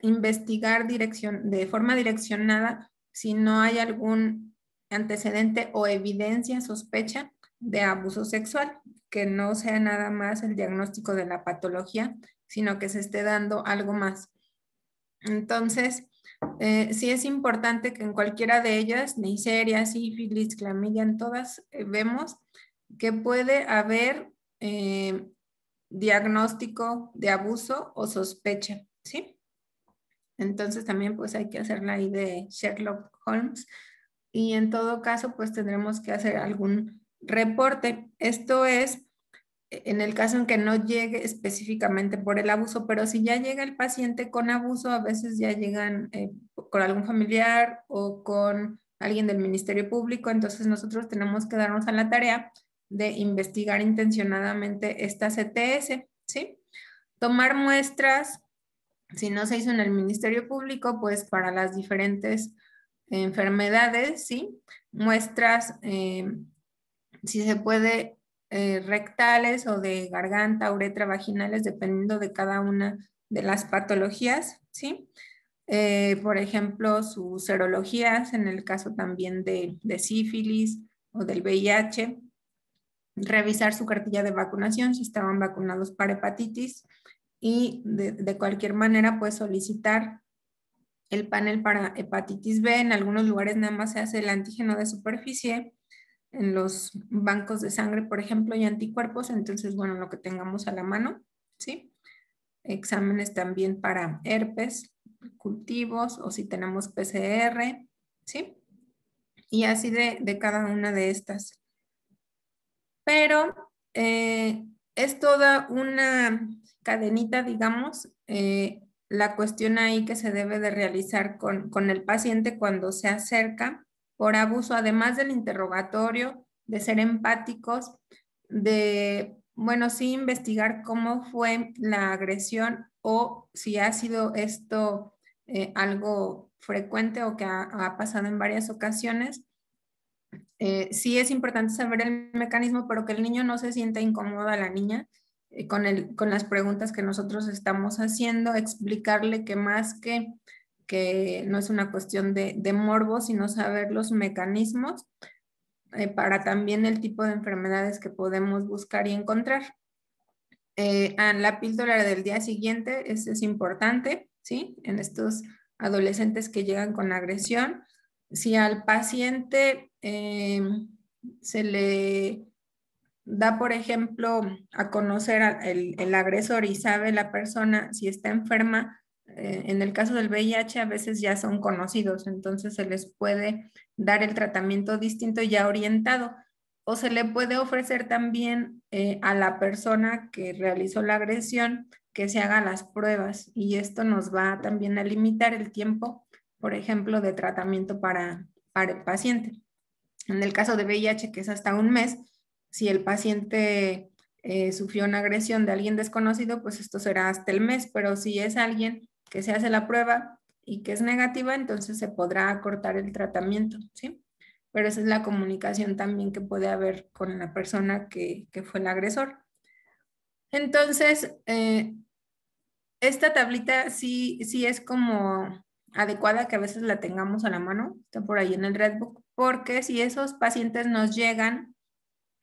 investigar de forma direccionada si no hay algún antecedente o evidencia, sospecha de abuso sexual, que no sea nada más el diagnóstico de la patología, sino que se esté dando algo más. Entonces, sí es importante que en cualquiera de ellas, Neisseria, sífilis, clamidia, en todas vemos que puede haber diagnóstico de abuso o sospecha, ¿sí? Entonces también pues hay que hacerla ahí de Sherlock Holmes y en todo caso pues tendremos que hacer algún reporte. Esto es en el caso en que no llegue específicamente por el abuso, pero si ya llega el paciente con abuso, a veces ya llegan con algún familiar o con alguien del Ministerio Público, entonces nosotros tenemos que darnos a la tarea de investigar intencionadamente esta CTS, ¿sí? Tomar muestras, si no se hizo en el Ministerio Público, pues para las diferentes enfermedades, ¿sí? Muestras, si se puede, rectales o de garganta, uretra, vaginales, dependiendo de cada una de las patologías, ¿sí? Por ejemplo, sus serologías, en el caso también de sífilis o del VIH, revisar su cartilla de vacunación si estaban vacunados para hepatitis y de cualquier manera pues solicitar el panel para hepatitis B. En algunos lugares nada más se hace el antígeno de superficie, en los bancos de sangre, por ejemplo, y anticuerpos, entonces, bueno, lo que tengamos a la mano, ¿sí? Exámenes también para herpes, cultivos o si tenemos PCR, ¿sí? Y así de cada una de estas. Pero es toda una cadenita, digamos, la cuestión ahí que se debe de realizar con el paciente cuando se acerca por abuso, además del interrogatorio, de ser empáticos, de, bueno, sí investigar cómo fue la agresión o si ha sido esto algo frecuente o que ha pasado en varias ocasiones. Sí es importante saber el mecanismo, pero que el niño no se sienta incómodo a la niña con las preguntas que nosotros estamos haciendo, explicarle que más que no es una cuestión de morbo, sino saber los mecanismos para también el tipo de enfermedades que podemos buscar y encontrar. La píldora del día siguiente es importante, ¿sí? En estos adolescentes que llegan con agresión. Si al paciente se le da, por ejemplo, a conocer el agresor y sabe la persona si está enferma, en el caso del VIH a veces ya son conocidos, entonces se les puede dar el tratamiento distinto ya orientado o se le puede ofrecer también a la persona que realizó la agresión que se haga las pruebas y esto nos va también a limitar el tiempo, por ejemplo, de tratamiento para el paciente. En el caso de VIH, que es hasta un mes, si el paciente sufrió una agresión de alguien desconocido, pues esto será hasta el mes, pero si es alguien que se hace la prueba y que es negativa, entonces se podrá acortar el tratamiento, ¿sí? Pero esa es la comunicación también que puede haber con la persona que fue el agresor. Entonces, esta tablita sí es como adecuada que a veces la tengamos a la mano, está por ahí en el Redbook, porque si esos pacientes nos llegan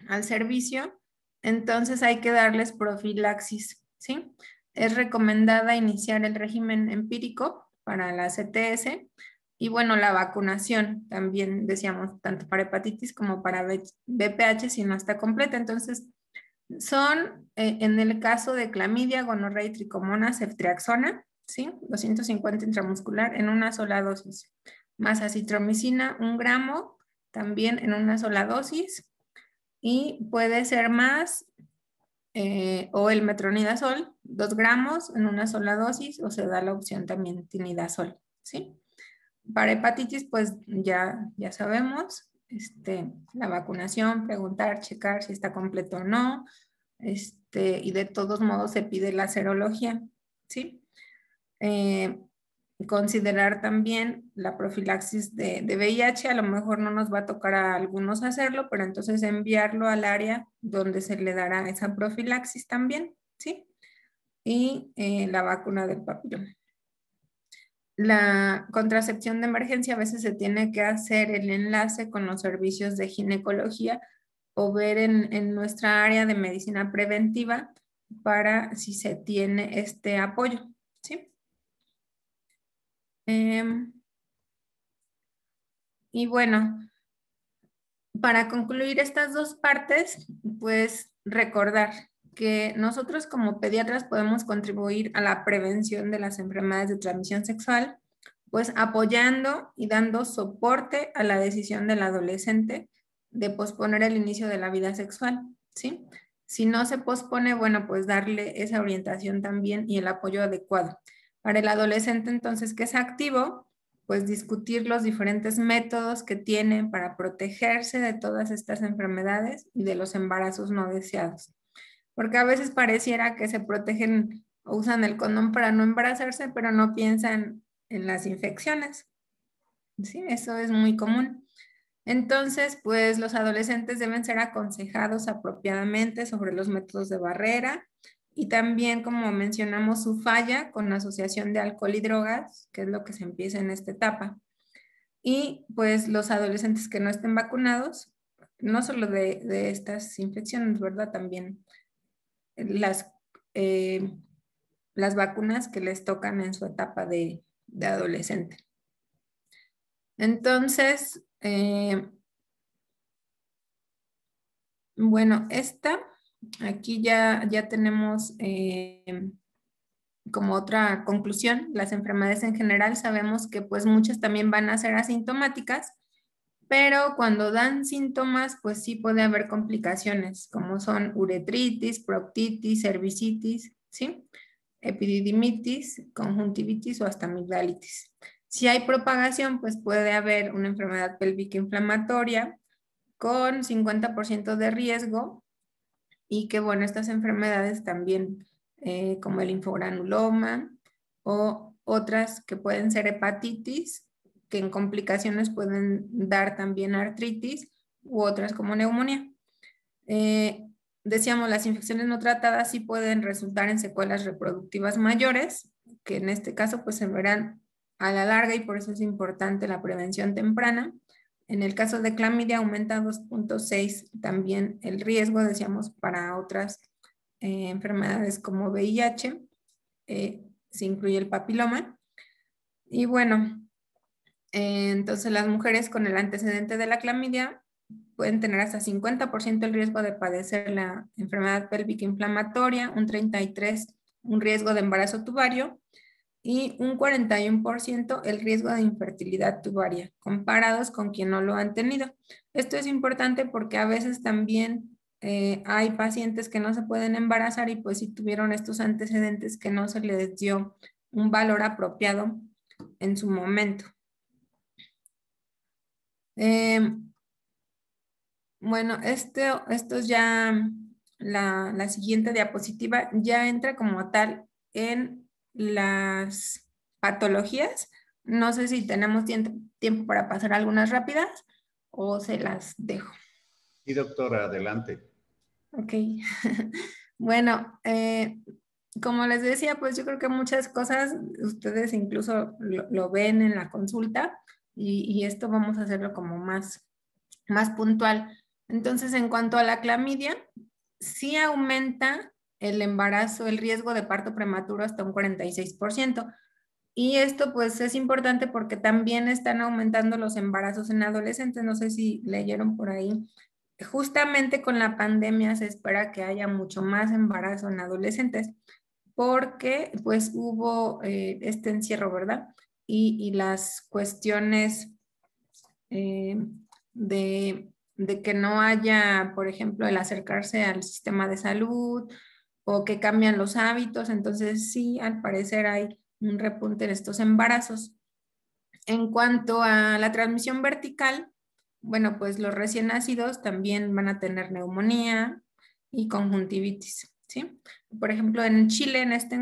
al servicio, entonces hay que darles profilaxis, ¿sí? Es recomendada iniciar el régimen empírico para la CTS y bueno, la vacunación también decíamos tanto para hepatitis como para VPH si no está completa. Entonces, son en el caso de clamidia, gonorrea y tricomonas, ceftriaxona, ¿sí? 250 intramuscular en una sola dosis, más acitromicina, 1 gramo, también en una sola dosis, y puede ser más, o el metronidazol, 2 gramos en una sola dosis, o se da la opción también tinidazol, ¿sí? Para hepatitis, pues ya sabemos, la vacunación, preguntar, checar si está completo o no, y de todos modos se pide la serología, ¿sí? Considerar también la profilaxis de VIH, a lo mejor no nos va a tocar a algunos hacerlo, pero entonces enviarlo al área donde se le dará esa profilaxis también, ¿sí? Y la vacuna del papiloma. La contracepción de emergencia a veces se tiene que hacer el enlace con los servicios de ginecología o ver en nuestra área de medicina preventiva para si se tiene este apoyo, ¿sí? Y bueno, para concluir estas dos partes, pues recordar que nosotros como pediatras podemos contribuir a la prevención de las enfermedades de transmisión sexual, pues apoyando y dando soporte a la decisión del adolescente de posponer el inicio de la vida sexual, ¿sí? Si no se pospone, bueno, pues darle esa orientación también y el apoyo adecuado. Para el adolescente, entonces, que es activo, pues discutir los diferentes métodos que tienen para protegerse de todas estas enfermedades y de los embarazos no deseados. Porque a veces pareciera que se protegen o usan el condón para no embarazarse, pero no piensan en las infecciones. Sí, eso es muy común. Entonces, pues los adolescentes deben ser aconsejados apropiadamente sobre los métodos de barrera y también, como mencionamos, su falla con la asociación de alcohol y drogas, que es lo que se empieza en esta etapa. Y pues los adolescentes que no estén vacunados, no solo de estas infecciones, ¿verdad? También las, eh, las vacunas que les tocan en su etapa de adolescente. Entonces, bueno, aquí ya tenemos como otra conclusión, las enfermedades en general sabemos que pues muchas también van a ser asintomáticas, pero cuando dan síntomas, pues sí puede haber complicaciones, como son uretritis, proctitis, cervicitis, ¿sí? Epididimitis, conjuntivitis o hasta amigdalitis. Si hay propagación, pues puede haber una enfermedad pélvica inflamatoria con 50% de riesgo y que, bueno, estas enfermedades también, como el linfogranuloma o otras que pueden ser hepatitis, que en complicaciones pueden dar también artritis u otras como neumonía. Decíamos, las infecciones no tratadas sí pueden resultar en secuelas reproductivas mayores, que en este caso pues se verán a la larga y por eso es importante la prevención temprana. En el caso de clamidia aumenta 2.6 también el riesgo, decíamos, para otras enfermedades como VIH, se incluye el papiloma. Y bueno, entonces las mujeres con el antecedente de la clamidia pueden tener hasta 50% el riesgo de padecer la enfermedad pélvica inflamatoria, un 33% un riesgo de embarazo tubario y un 41% el riesgo de infertilidad tubaria, comparados con quien no lo han tenido. Esto es importante porque a veces también hay pacientes que no se pueden embarazar y pues si tuvieron estos antecedentes que no se les dio un valor apropiado en su momento. Bueno, esto es ya la siguiente diapositiva, ya entra como tal en las patologías. No sé si tenemos tiempo para pasar algunas rápidas o se las dejo. Sí, doctora, adelante. Ok. Bueno, como les decía, pues yo creo que muchas cosas ustedes incluso lo ven en la consulta y esto vamos a hacerlo como más puntual. Entonces, en cuanto a la clamidia, sí aumenta el embarazo, el riesgo de parto prematuro hasta un 46%. Y esto pues es importante porque también están aumentando los embarazos en adolescentes. No sé si leyeron por ahí. Justamente con la pandemia se espera que haya mucho más embarazo en adolescentes porque pues hubo este encierro, ¿verdad? Y las cuestiones de que no haya, por ejemplo, el acercarse al sistema de salud o que cambian los hábitos. Entonces, sí, al parecer hay un repunte en estos embarazos. En cuanto a la transmisión vertical, bueno, pues los recién nacidos también van a tener neumonía y conjuntivitis, ¿sí? Por ejemplo, en Chile, en esta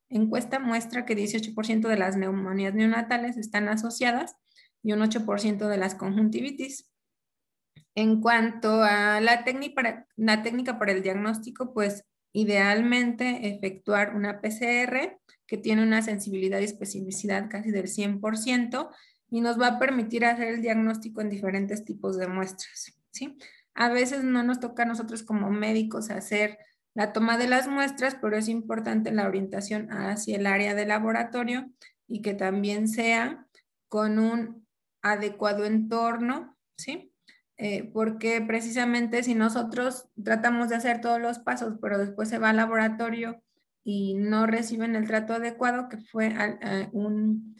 encuesta muestra que 18% de las neumonías neonatales están asociadas y un 8% de las conjuntivitis. En cuanto a la técnica para el diagnóstico, pues idealmente efectuar una PCR que tiene una sensibilidad y especificidad casi del 100% y nos va a permitir hacer el diagnóstico en diferentes tipos de muestras, ¿sí? A veces no nos toca a nosotros como médicos hacer la toma de las muestras, pero es importante la orientación hacia el área de laboratorio y que también sea con un adecuado entorno, ¿sí? Porque precisamente si nosotros tratamos de hacer todos los pasos, pero después se va al laboratorio y no reciben el trato adecuado, que fue un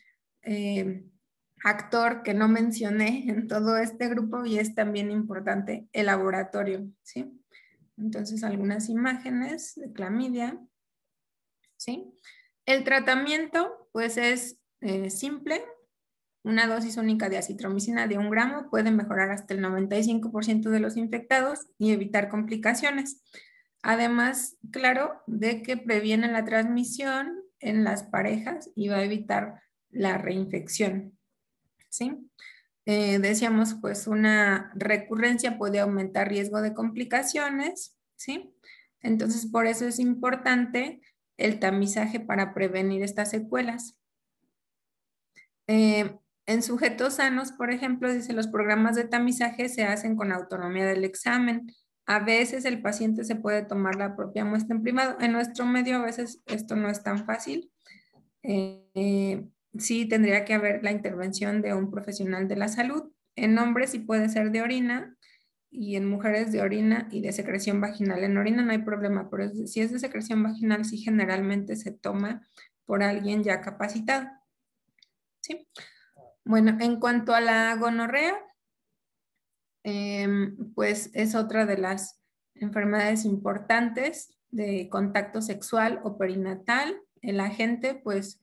actor que no mencioné en todo este grupo y es también importante el laboratorio, ¿sí? Entonces, algunas imágenes de clamidia, ¿sí? El tratamiento, pues es simple. Una dosis única de acitromicina de 1 gramo puede mejorar hasta el 95% de los infectados y evitar complicaciones. Además, claro, de que previene la transmisión en las parejas y va a evitar la reinfección, ¿sí? Decíamos, pues una recurrencia puede aumentar riesgo de complicaciones, ¿sí? Entonces, por eso es importante el tamizaje para prevenir estas secuelas. En sujetos sanos, por ejemplo, dice, los programas de tamizaje se hacen con autonomía del examen. A veces el paciente se puede tomar la propia muestra en privado. En nuestro medio a veces esto no es tan fácil. Sí tendría que haber la intervención de un profesional de la salud. En hombres sí puede ser de orina y en mujeres de orina y de secreción vaginal. En orina no hay problema, pero si es de secreción vaginal, sí generalmente se toma por alguien ya capacitado. ¿Sí? Bueno, en cuanto a la gonorrea, pues es otra de las enfermedades importantes de contacto sexual o perinatal. El agente, pues,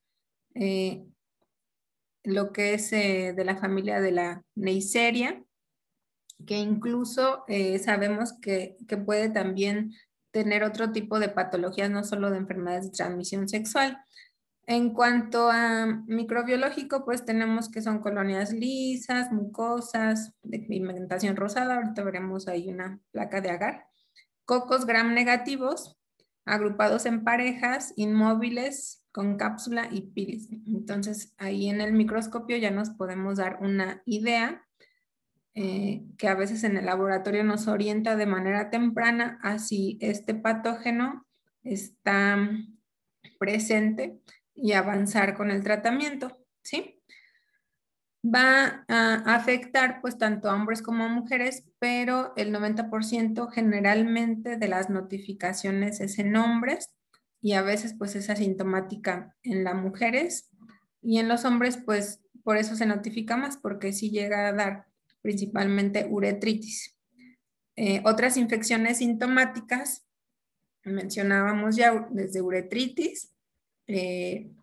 lo que es de la familia de la Neisseria, que incluso sabemos que puede también tener otro tipo de patologías, no solo de enfermedades de transmisión sexual. En cuanto a microbiológico, pues tenemos que son colonias lisas, mucosas, de pigmentación rosada, ahorita veremos ahí una placa de agar, cocos gram negativos, agrupados en parejas, inmóviles, con cápsula y pilis. Entonces ahí en el microscopio ya nos podemos dar una idea que a veces en el laboratorio nos orienta de manera temprana a si este patógeno está presente y avanzar con el tratamiento, ¿sí? Va a afectar pues tanto a hombres como a mujeres, pero el 90% generalmente de las notificaciones es en hombres y a veces pues es asintomática en las mujeres y en los hombres pues por eso se notifica más porque sí llega a dar principalmente uretritis. Otras infecciones sintomáticas, mencionábamos ya desde uretritis,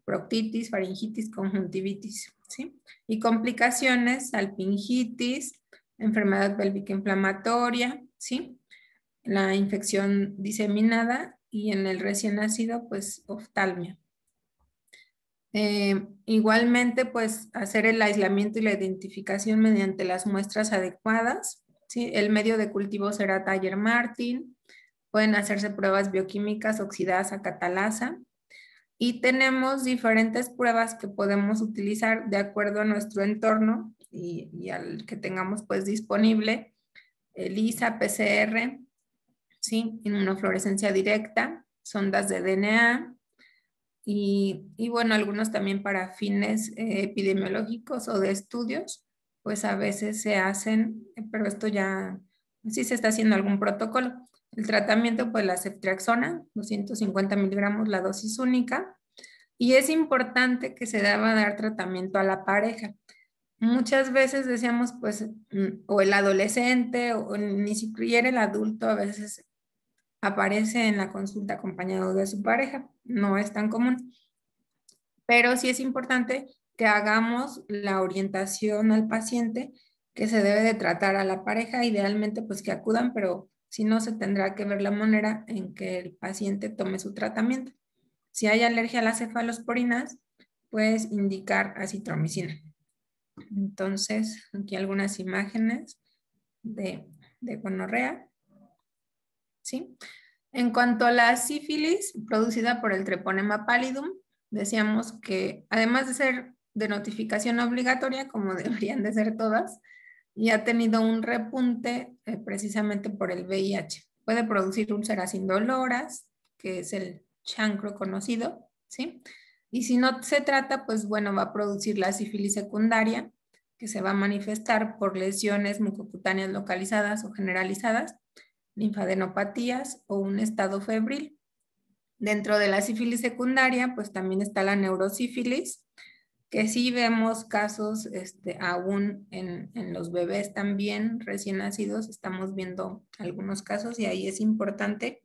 proctitis, faringitis, conjuntivitis, ¿sí? Y complicaciones, salpingitis, enfermedad pélvica inflamatoria, ¿sí? La infección diseminada y en el recién nacido, pues, oftalmia. Igualmente, pues, hacer el aislamiento y la identificación mediante las muestras adecuadas, ¿sí? El medio de cultivo será Taller-Martin, pueden hacerse pruebas bioquímicas oxidadas a catalasa, y tenemos diferentes pruebas que podemos utilizar de acuerdo a nuestro entorno y al que tengamos pues disponible. ELISA, PCR, ¿sí? Inmunofluorescencia directa, sondas de DNA y bueno, algunos también para fines epidemiológicos o de estudios, pues a veces se hacen, pero esto ya sí se está haciendo algún protocolo. El tratamiento, pues la ceftriaxona, 250 miligramos la dosis única. Y es importante que se deba dar tratamiento a la pareja. Muchas veces decíamos, pues, o el adolescente o ni siquiera el adulto a veces aparece en la consulta acompañado de su pareja. No es tan común. Pero sí es importante que hagamos la orientación al paciente que se debe de tratar a la pareja, idealmente pues que acudan, pero si no se tendrá que ver la manera en que el paciente tome su tratamiento. Si hay alergia a las cefalosporinas, puedes indicar acitromicina. Entonces, aquí algunas imágenes de gonorrea. ¿Sí? En cuanto a la sífilis producida por el Treponema pallidum, decíamos que además de ser de notificación obligatoria, como deberían de ser todas, y ha tenido un repunte precisamente por el VIH. Puede producir úlceras indoloras, que es el chancro conocido, ¿sí? Y si no se trata, pues bueno, va a producir la sífilis secundaria, que se va a manifestar por lesiones mucocutáneas localizadas o generalizadas, linfadenopatías o un estado febril. Dentro de la sífilis secundaria, pues también está la neurosífilis, que sí vemos casos aún en los bebés también recién nacidos, estamos viendo algunos casos y ahí es importante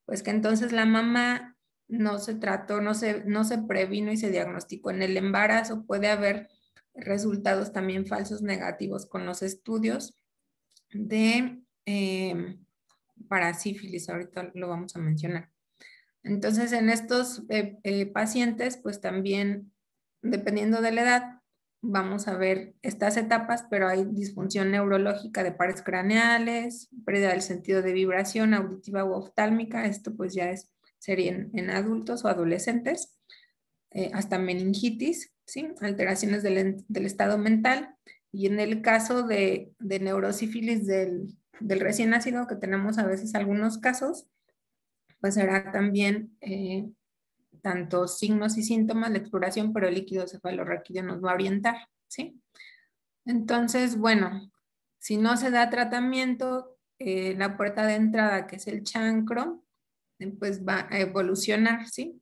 pues que entonces la mamá no se trató, no se previno y se diagnosticó en el embarazo. Puede haber resultados también falsos negativos con los estudios de para sífilis, ahorita lo vamos a mencionar. Entonces en estos pacientes pues también dependiendo de la edad, vamos a ver estas etapas, pero hay disfunción neurológica de pares craneales, pérdida del sentido de vibración auditiva u oftálmica, esto pues ya sería en adultos o adolescentes, hasta meningitis, ¿sí? Alteraciones del estado mental, y en el caso de neurosífilis del recién nacido, que tenemos a veces algunos casos, pues será también tanto signos y síntomas, la exploración, pero el líquido cefalorraquídeo nos va a orientar, ¿sí? Entonces, bueno, si no se da tratamiento, la puerta de entrada, que es el chancro, pues va a evolucionar, ¿sí?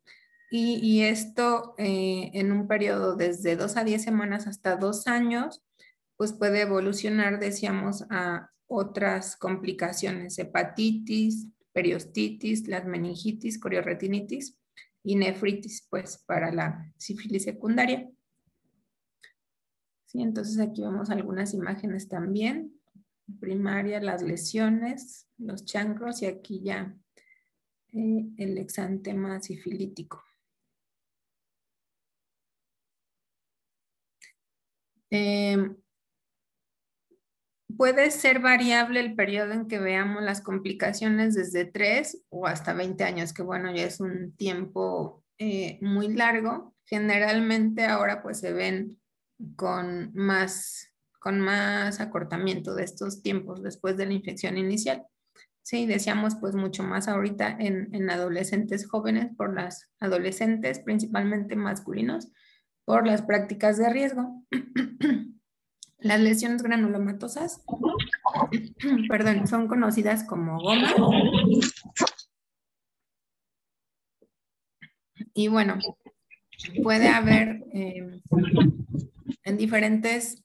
Y esto en un periodo desde 2 a 10 semanas hasta 2 años, pues puede evolucionar, decíamos, a otras complicaciones, hepatitis, periostitis, las meningitis, coriorretinitis y nefritis, pues para la sífilis secundaria. Sí, entonces aquí vemos algunas imágenes también. Primaria, las lesiones, los chancros y aquí ya el exantema sifilítico. Puede ser variable el periodo en que veamos las complicaciones desde 3 o hasta 20 años, que bueno, ya es un tiempo muy largo. Generalmente ahora pues se ven con más acortamiento de estos tiempos después de la infección inicial. Sí, decíamos pues mucho más ahorita en adolescentes jóvenes, por las adolescentes principalmente masculinos, por las prácticas de riesgo. Las lesiones granulomatosas, perdón, son conocidas como goma. Y bueno, puede haber en diferentes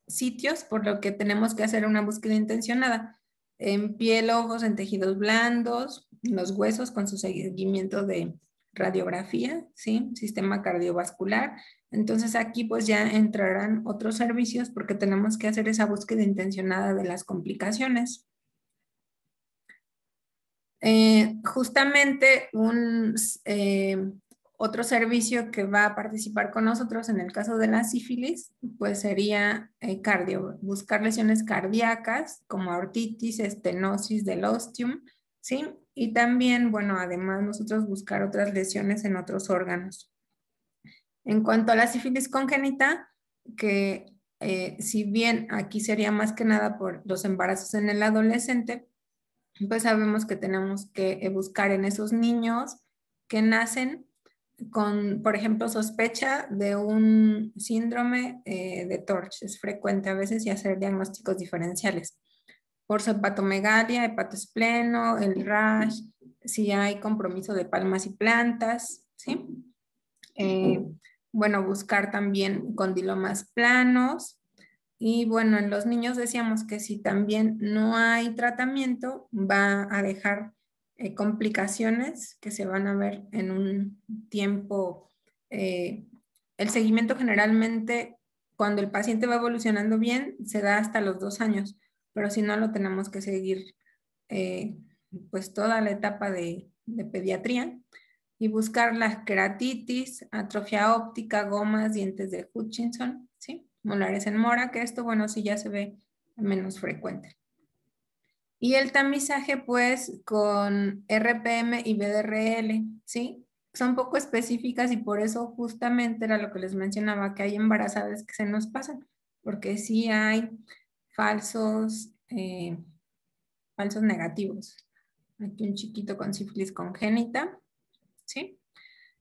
sitios, por lo que tenemos que hacer una búsqueda intencionada. En piel, ojos, en tejidos blandos, los huesos con su seguimiento de radiografía, ¿sí? Sistema cardiovascular. Entonces aquí pues ya entrarán otros servicios porque tenemos que hacer esa búsqueda intencionada de las complicaciones. Justamente otro servicio que va a participar con nosotros en el caso de la sífilis, pues sería buscar lesiones cardíacas como aortitis, estenosis del ostium, ¿sí? Y también, bueno, además nosotros buscar otras lesiones en otros órganos. En cuanto a la sífilis congénita, que si bien aquí sería más que nada por los embarazos en el adolescente, pues sabemos que tenemos que buscar en esos niños que nacen con, por ejemplo, sospecha de un síndrome de Torch. Es frecuente a veces y hacer diagnósticos diferenciales. Por su hepatomegalia, hepatoespleno, el rash, si hay compromiso de palmas y plantas, ¿sí? Bueno, buscar también condilomas planos. Y bueno, en los niños decíamos que si también no hay tratamiento, va a dejar complicaciones que se van a ver en un tiempo. El seguimiento generalmente, cuando el paciente va evolucionando bien, se da hasta los 2 años, pero si no, lo tenemos que seguir pues toda la etapa de pediatría y buscar la queratitis, atrofia óptica, gomas, dientes de Hutchinson, ¿sí? Molares en mora, que esto, bueno, sí ya se ve menos frecuente. Y el tamizaje, pues, con RPM y BDRL, ¿sí? Son poco específicas y por eso justamente era lo que les mencionaba, que hay embarazadas que se nos pasan, porque sí hay falsos negativos. Aquí un chiquito con sífilis congénita, ¿sí?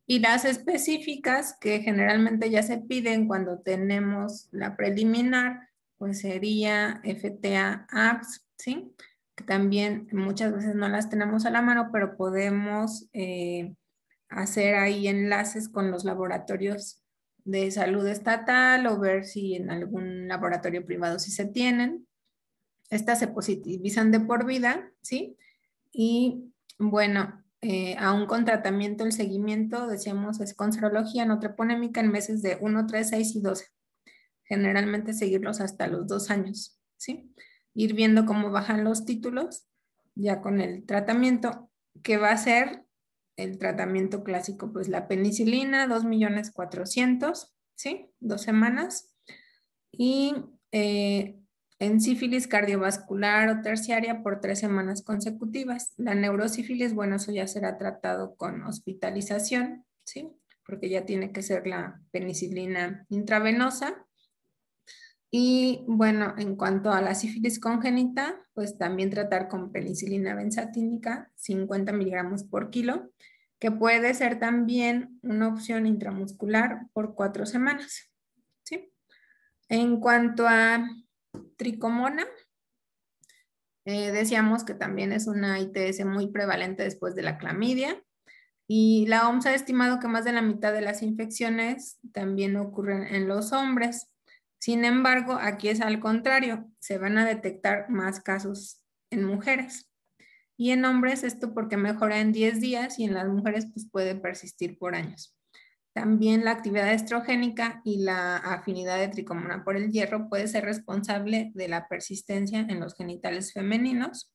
Y las específicas que generalmente ya se piden cuando tenemos la preliminar, pues sería FTA-APS, ¿sí? Que también muchas veces no las tenemos a la mano, pero podemos hacer ahí enlaces con los laboratorios de salud estatal o ver si en algún laboratorio privado sí se tienen. Estas se positivizan de por vida, ¿sí? Y bueno, aún con tratamiento, el seguimiento, decíamos, es con serología no treponémica en meses de 1, 3, 6 y 12. Generalmente seguirlos hasta los 2 años, ¿sí? Ir viendo cómo bajan los títulos ya con el tratamiento, que va a ser el tratamiento clásico, pues la penicilina, 2.400.000, ¿sí? 2 semanas. Y en sífilis cardiovascular o terciaria por 3 semanas consecutivas. La neurosífilis, bueno, eso ya será tratado con hospitalización, ¿sí? Porque ya tiene que ser la penicilina intravenosa. Y bueno, en cuanto a la sífilis congénita, pues también tratar con penicilina benzatínica, 50 miligramos por kilo, que puede ser también una opción intramuscular por 4 semanas, ¿sí? En cuanto a tricomona, Decíamos que también es una ITS muy prevalente después de la clamidia. Y la OMS ha estimado que más de la mitad de las infecciones también ocurren en los hombres. Sin embargo, aquí es al contrario, se van a detectar más casos en mujeres. Y en hombres esto porque mejora en 10 días y en las mujeres pues puede persistir por años. También la actividad estrogénica y la afinidad de tricomona por el hierro puede ser responsable de la persistencia en los genitales femeninos.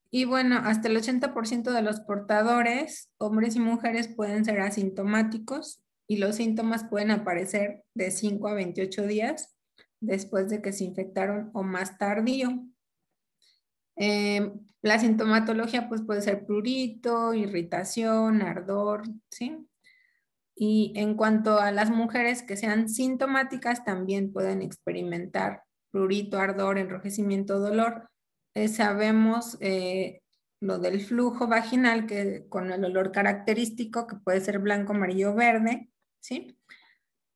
Y bueno, hasta el 80% de los portadores, hombres y mujeres, pueden ser asintomáticos y los síntomas pueden aparecer de 5 a 28 días después de que se infectaron o más tardío. La sintomatología pues puede ser prurito, irritación, ardor, ¿sí? Y en cuanto a las mujeres que sean sintomáticas, también pueden experimentar prurito, ardor, enrojecimiento, dolor. Sabemos lo del flujo vaginal que con el olor característico que puede ser blanco, amarillo, verde, ¿sí?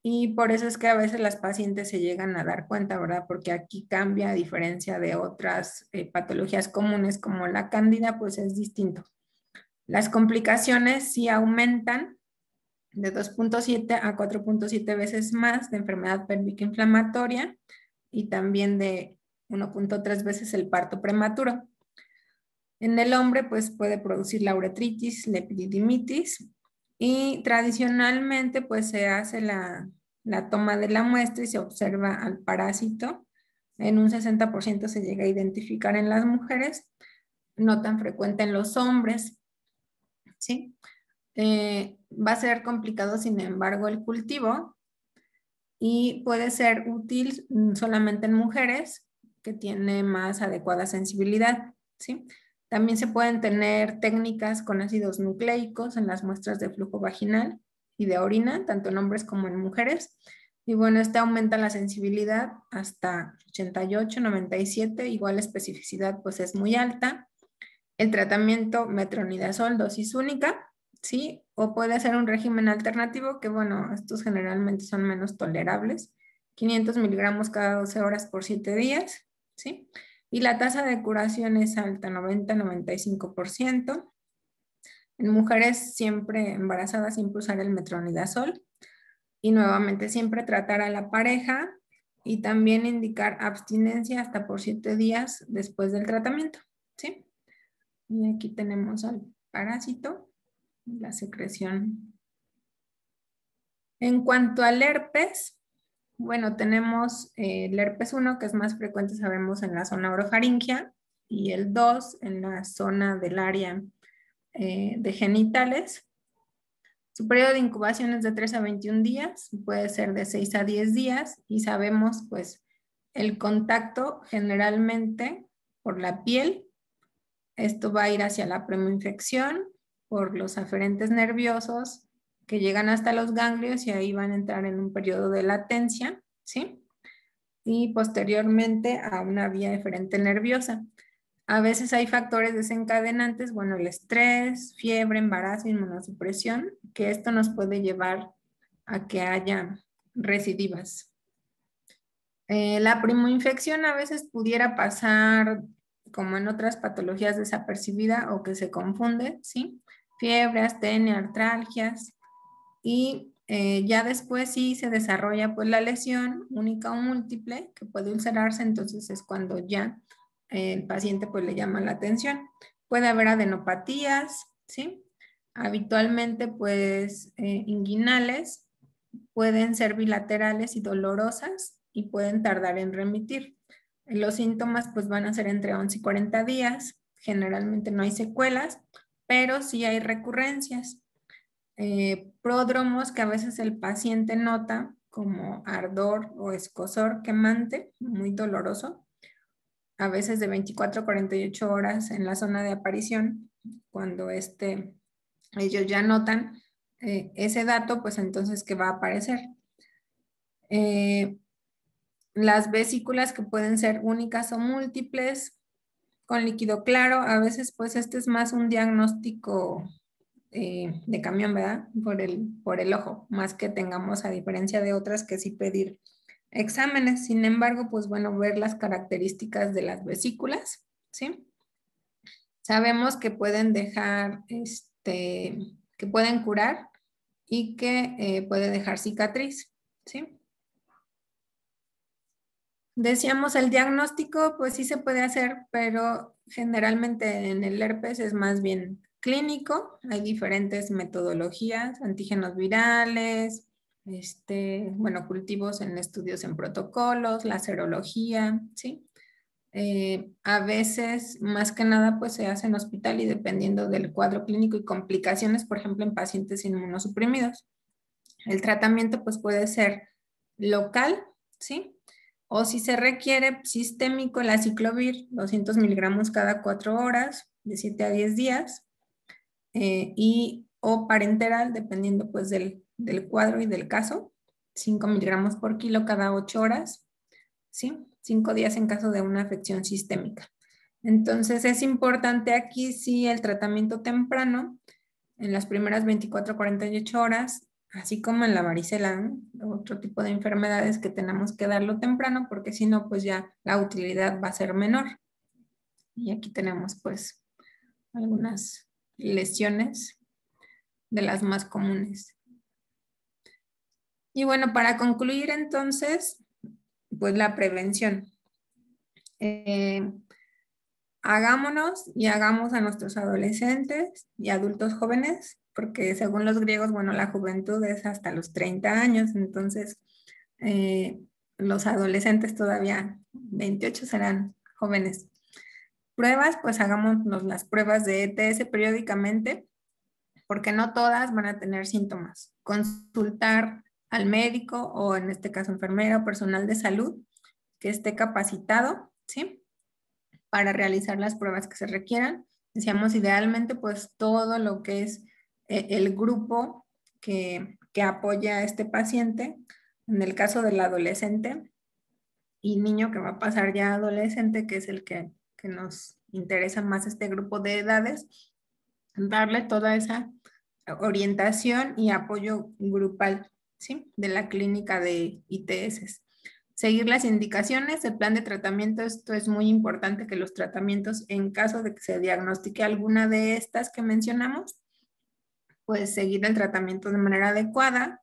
Y por eso es que a veces las pacientes se llegan a dar cuenta, ¿verdad? Porque aquí cambia a diferencia de otras patologías comunes como la cándida, pues es distinto. Las complicaciones sí aumentan de 2.7 a 4.7 veces más de enfermedad pélvica inflamatoria y también de 1.3 veces el parto prematuro. En el hombre, pues puede producir la uretritis, la epididimitis y tradicionalmente, pues se hace la toma de la muestra y se observa al parásito. En un 60% se llega a identificar en las mujeres, no tan frecuente en los hombres, ¿sí? Va a ser complicado, sin embargo, el cultivo y puede ser útil solamente en mujeres que tienen más adecuada sensibilidad, ¿sí? También se pueden tener técnicas con ácidos nucleicos en las muestras de flujo vaginal y de orina, tanto en hombres como en mujeres. Y bueno, esta aumenta la sensibilidad hasta 88, 97, igual la especificidad pues es muy alta. El tratamiento metronidazol, dosis única, ¿sí? O puede ser un régimen alternativo, que bueno, estos generalmente son menos tolerables, 500 miligramos cada 12 horas por 7 días, ¿sí? Y la tasa de curación es alta, 90-95%. En mujeres siempre embarazadas, siempre usar el metronidazol. Y nuevamente siempre tratar a la pareja y también indicar abstinencia hasta por 7 días después del tratamiento, ¿sí? Y aquí tenemos al parásito, la secreción. En cuanto al herpes, bueno, tenemos el herpes 1, que es más frecuente, sabemos, en la zona orofaringia, y el 2 en la zona del área de genitales. Su periodo de incubación es de 3 a 21 días, puede ser de 6 a 10 días, y sabemos, pues, el contacto generalmente por la piel. Esto va a ir hacia la premoinfección por los aferentes nerviosos que llegan hasta los ganglios y ahí van a entrar en un periodo de latencia, ¿sí? Y posteriormente a una vía eferente nerviosa. A veces hay factores desencadenantes, bueno, el estrés, fiebre, embarazo, inmunosupresión, que esto nos puede llevar a que haya recidivas. La primoinfección a veces pudiera pasar como en otras patologías desapercibida o que se confunde, ¿sí? Fiebre, astenia, artralgias y ya después sí se desarrolla pues la lesión única o múltiple que puede ulcerarse, entonces es cuando ya el paciente pues le llama la atención. Puede haber adenopatías, ¿sí? Habitualmente pues inguinales, pueden ser bilaterales y dolorosas y pueden tardar en remitir. Los síntomas pues van a ser entre 11 y 40 días, generalmente no hay secuelas, pero sí hay recurrencias. Pródromos que a veces el paciente nota como ardor o escozor quemante, muy doloroso, a veces de 24 a 48 horas en la zona de aparición, cuando ellos ya notan ese dato, pues entonces que va a aparecer. Las vesículas que pueden ser únicas o múltiples, con líquido claro, a veces pues este es más un diagnóstico de camión, ¿verdad? Por el ojo, más que tengamos a diferencia de otras que sí pedir exámenes. Sin embargo, pues bueno, ver las características de las vesículas, ¿sí? Sabemos que pueden dejar, que pueden curar y que puede dejar cicatriz, ¿sí? Decíamos el diagnóstico, pues sí se puede hacer, pero generalmente en el herpes es más bien clínico. Hay diferentes metodologías, antígenos virales, bueno, cultivos en estudios en protocolos, la serología, ¿sí? A veces, más que nada, pues se hace en hospital y dependiendo del cuadro clínico y complicaciones, por ejemplo, en pacientes inmunosuprimidos. El tratamiento pues puede ser local, ¿sí? O si se requiere sistémico, el aciclovir, 200 miligramos cada 4 horas, de 7 a 10 días, y o parenteral, dependiendo pues del cuadro y del caso, 5 miligramos por kilo cada 8 horas, ¿sí? 5 días en caso de una afección sistémica. Entonces es importante aquí sí el tratamiento temprano, en las primeras 24 a 48 horas, así como en la varicela, ¿no? Otro tipo de enfermedades que tenemos que darlo temprano porque si no, pues ya la utilidad va a ser menor. Y aquí tenemos pues algunas lesiones de las más comunes. Y bueno, para concluir entonces, pues la prevención. Hagámonos y hagamos a nuestros adolescentes y adultos jóvenes, porque según los griegos, bueno, la juventud es hasta los 30 años, entonces los adolescentes todavía 28 serán jóvenes. Pruebas, pues hagámonos las pruebas de ETS periódicamente, porque no todas van a tener síntomas. Consultar al médico o en este caso enfermera o personal de salud que esté capacitado, ¿sí? Para realizar las pruebas que se requieran. Decíamos idealmente pues todo lo que es el grupo que apoya a este paciente. En el caso del adolescente y niño que va a pasar ya a adolescente, que es el que nos interesa más este grupo de edades, darle toda esa orientación y apoyo grupal, ¿sí? De la clínica de ITS. Seguir las indicaciones, el plan de tratamiento, esto es muy importante que los tratamientos, en caso de que se diagnostique alguna de estas que mencionamos, pues seguir el tratamiento de manera adecuada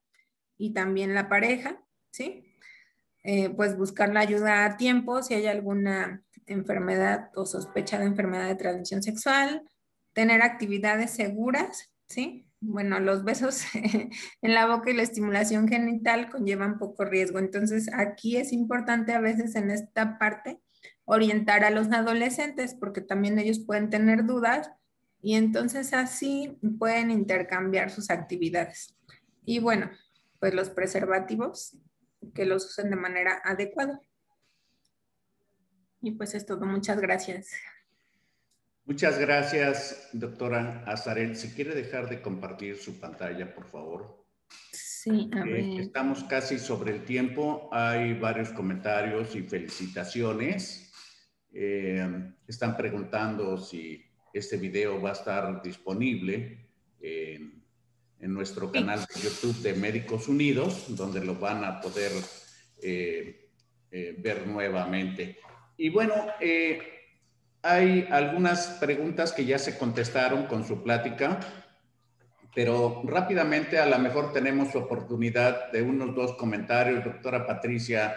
y también la pareja, ¿sí? Pues buscar la ayuda a tiempo si hay alguna enfermedad o sospecha de enfermedad de transmisión sexual, tener actividades seguras, ¿sí? Bueno, los besos en la boca y la estimulación genital conllevan poco riesgo. Entonces, aquí es importante a veces en esta parte orientar a los adolescentes porque también ellos pueden tener dudas y entonces así pueden intercambiar sus actividades. Y bueno, pues los preservativos que los usen de manera adecuada. Y pues es todo. Muchas gracias. Muchas gracias, doctora Azarel. Si quiere dejar de compartir su pantalla, por favor. Sí, a ver. Estamos casi sobre el tiempo. Hay varios comentarios y felicitaciones. Están preguntando si este video va a estar disponible en nuestro canal de YouTube de Médicos Unidos, donde lo van a poder ver nuevamente. Y bueno, hay algunas preguntas que ya se contestaron con su plática, pero rápidamente a lo mejor tenemos oportunidad de unos 2 comentarios. Doctora Patricia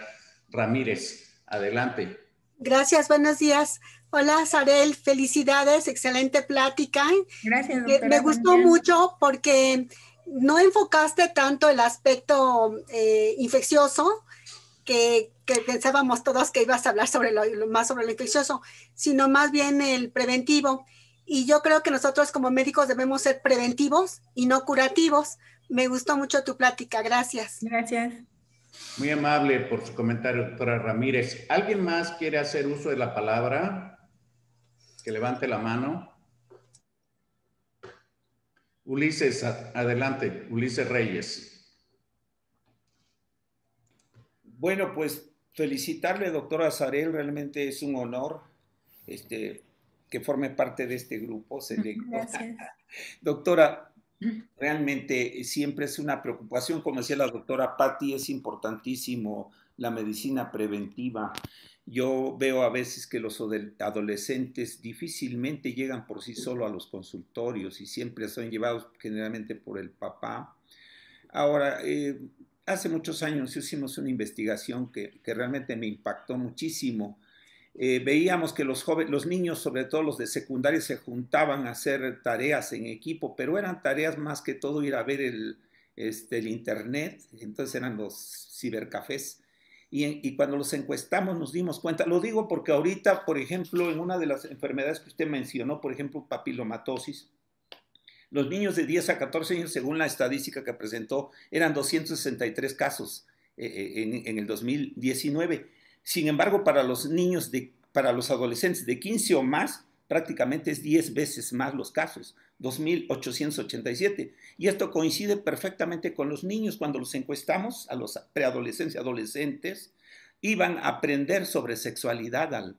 Ramírez, adelante. Gracias, buenos días. Hola, Sarel, felicidades, excelente plática. Gracias, doctora. Me gustó mucho porque no enfocaste tanto el aspecto infeccioso, que pensábamos todos que ibas a hablar sobre más sobre lo infeccioso, sino más bien el preventivo. Y yo creo que nosotros como médicos debemos ser preventivos y no curativos. Me gustó mucho tu plática, gracias. Gracias. Muy amable por su comentario, doctora Ramírez. ¿Alguien más quiere hacer uso de la palabra? Que levante la mano. Ulises, adelante. Ulises Reyes. Bueno, pues felicitarle, doctora Azarel, realmente es un honor que forme parte de este grupo selecto. Gracias. Doctora, realmente siempre es una preocupación, como decía la doctora Patti, es importantísimo la medicina preventiva. Yo veo a veces que los adolescentes difícilmente llegan por sí solos a los consultorios y siempre son llevados generalmente por el papá. Ahora, hace muchos años hicimos una investigación que realmente me impactó muchísimo. Veíamos que los niños, sobre todo los de secundaria, se juntaban a hacer tareas en equipo, pero eran tareas más que todo ir a ver el internet, entonces eran los cibercafés. Y cuando los encuestamos nos dimos cuenta, lo digo porque ahorita, por ejemplo, en una de las enfermedades que usted mencionó, por ejemplo, papilomatosis, los niños de 10 a 14 años, según la estadística que presentó, eran 263 casos en el 2019. Sin embargo, para los adolescentes de 15 o más, prácticamente es 10 veces más los casos, 2.887. Y esto coincide perfectamente con los niños. Cuando los encuestamos a los preadolescentes y adolescentes, iban a aprender sobre sexualidad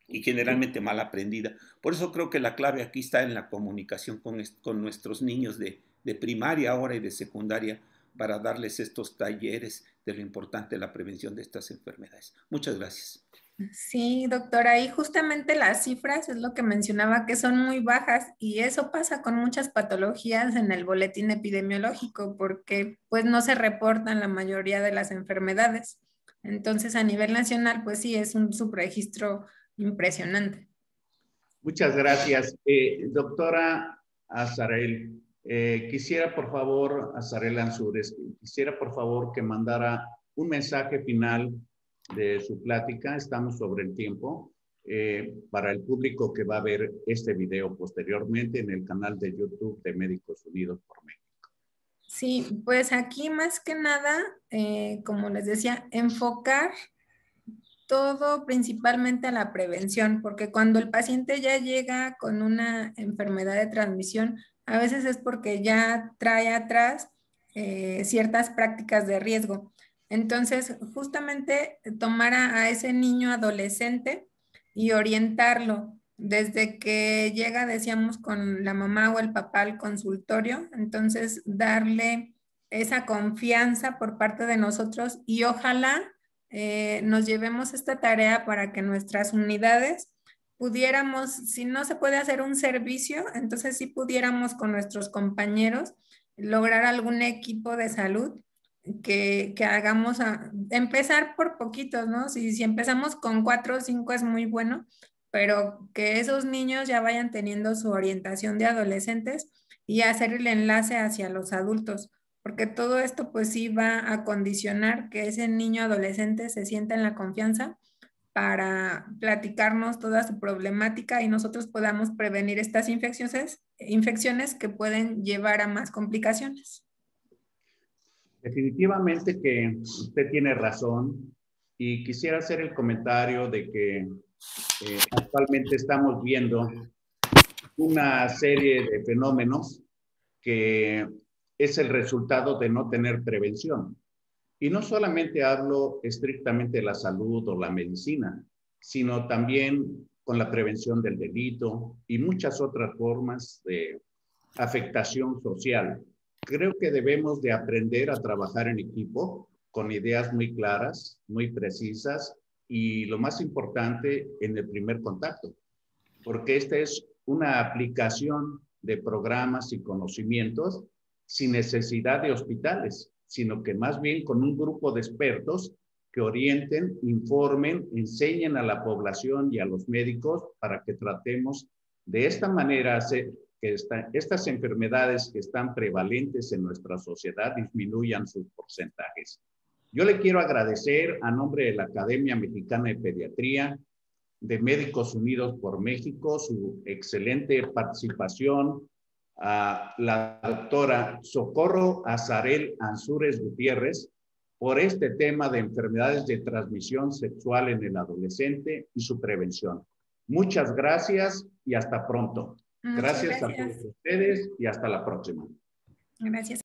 y generalmente mal aprendida. Por eso creo que la clave aquí está en la comunicación con nuestros niños de primaria ahora y de secundaria, para darles estos talleres de lo importante de la prevención de estas enfermedades. Muchas gracias. Sí, doctora, y justamente las cifras es lo que mencionaba, que son muy bajas, y eso pasa con muchas patologías en el boletín epidemiológico, porque pues no se reportan la mayoría de las enfermedades. Entonces, a nivel nacional, pues sí, es un subregistro impresionante. Muchas gracias. Doctora Azarel, quisiera por favor, Azarel Ansúrez, quisiera por favor que mandara un mensaje final de su plática. Estamos sobre el tiempo, para el público que va a ver este video posteriormente en el canal de YouTube de Médicos Unidos por México. Sí, pues aquí más que nada, como les decía, enfocar todo principalmente a la prevención, porque cuando el paciente ya llega con una enfermedad de transmisión, a veces es porque ya trae atrás ciertas prácticas de riesgo. Entonces, justamente tomar a ese niño adolescente y orientarlo desde que llega, decíamos, con la mamá o el papá al consultorio, entonces darle esa confianza por parte de nosotros y ojalá nos llevemos esta tarea para que nuestras unidades pudiéramos, si no se puede hacer un servicio, entonces sí pudiéramos con nuestros compañeros lograr algún equipo de salud que hagamos, empezar por poquitos, ¿no? Si empezamos con 4 o 5 es muy bueno, pero que esos niños ya vayan teniendo su orientación de adolescentes y hacer el enlace hacia los adultos, porque todo esto pues sí va a condicionar que ese niño adolescente se sienta en la confianza para platicarnos toda su problemática y nosotros podamos prevenir estas infecciones que pueden llevar a más complicaciones. Definitivamente que usted tiene razón, y quisiera hacer el comentario de que actualmente estamos viendo una serie de fenómenos que es el resultado de no tener prevención. Y no solamente hablo estrictamente de la salud o la medicina, sino también con la prevención del delito y muchas otras formas de afectación social. Creo que debemos de aprender a trabajar en equipo con ideas muy claras, muy precisas y lo más importante, en el primer contacto, porque esta es una aplicación de programas y conocimientos sin necesidad de hospitales, sino que más bien con un grupo de expertos que orienten, informen, enseñen a la población y a los médicos para que tratemos de esta manera hacer que estas enfermedades que están prevalentes en nuestra sociedad disminuyan sus porcentajes. Yo le quiero agradecer a nombre de la Academia Mexicana de Pediatría, de Médicos Unidos por México, su excelente participación, a la doctora Socorro Azarel Ansúrez Gutiérrez por este tema de enfermedades de transmisión sexual en el adolescente y su prevención. Muchas gracias y hasta pronto. Gracias a todos ustedes y hasta la próxima. Gracias.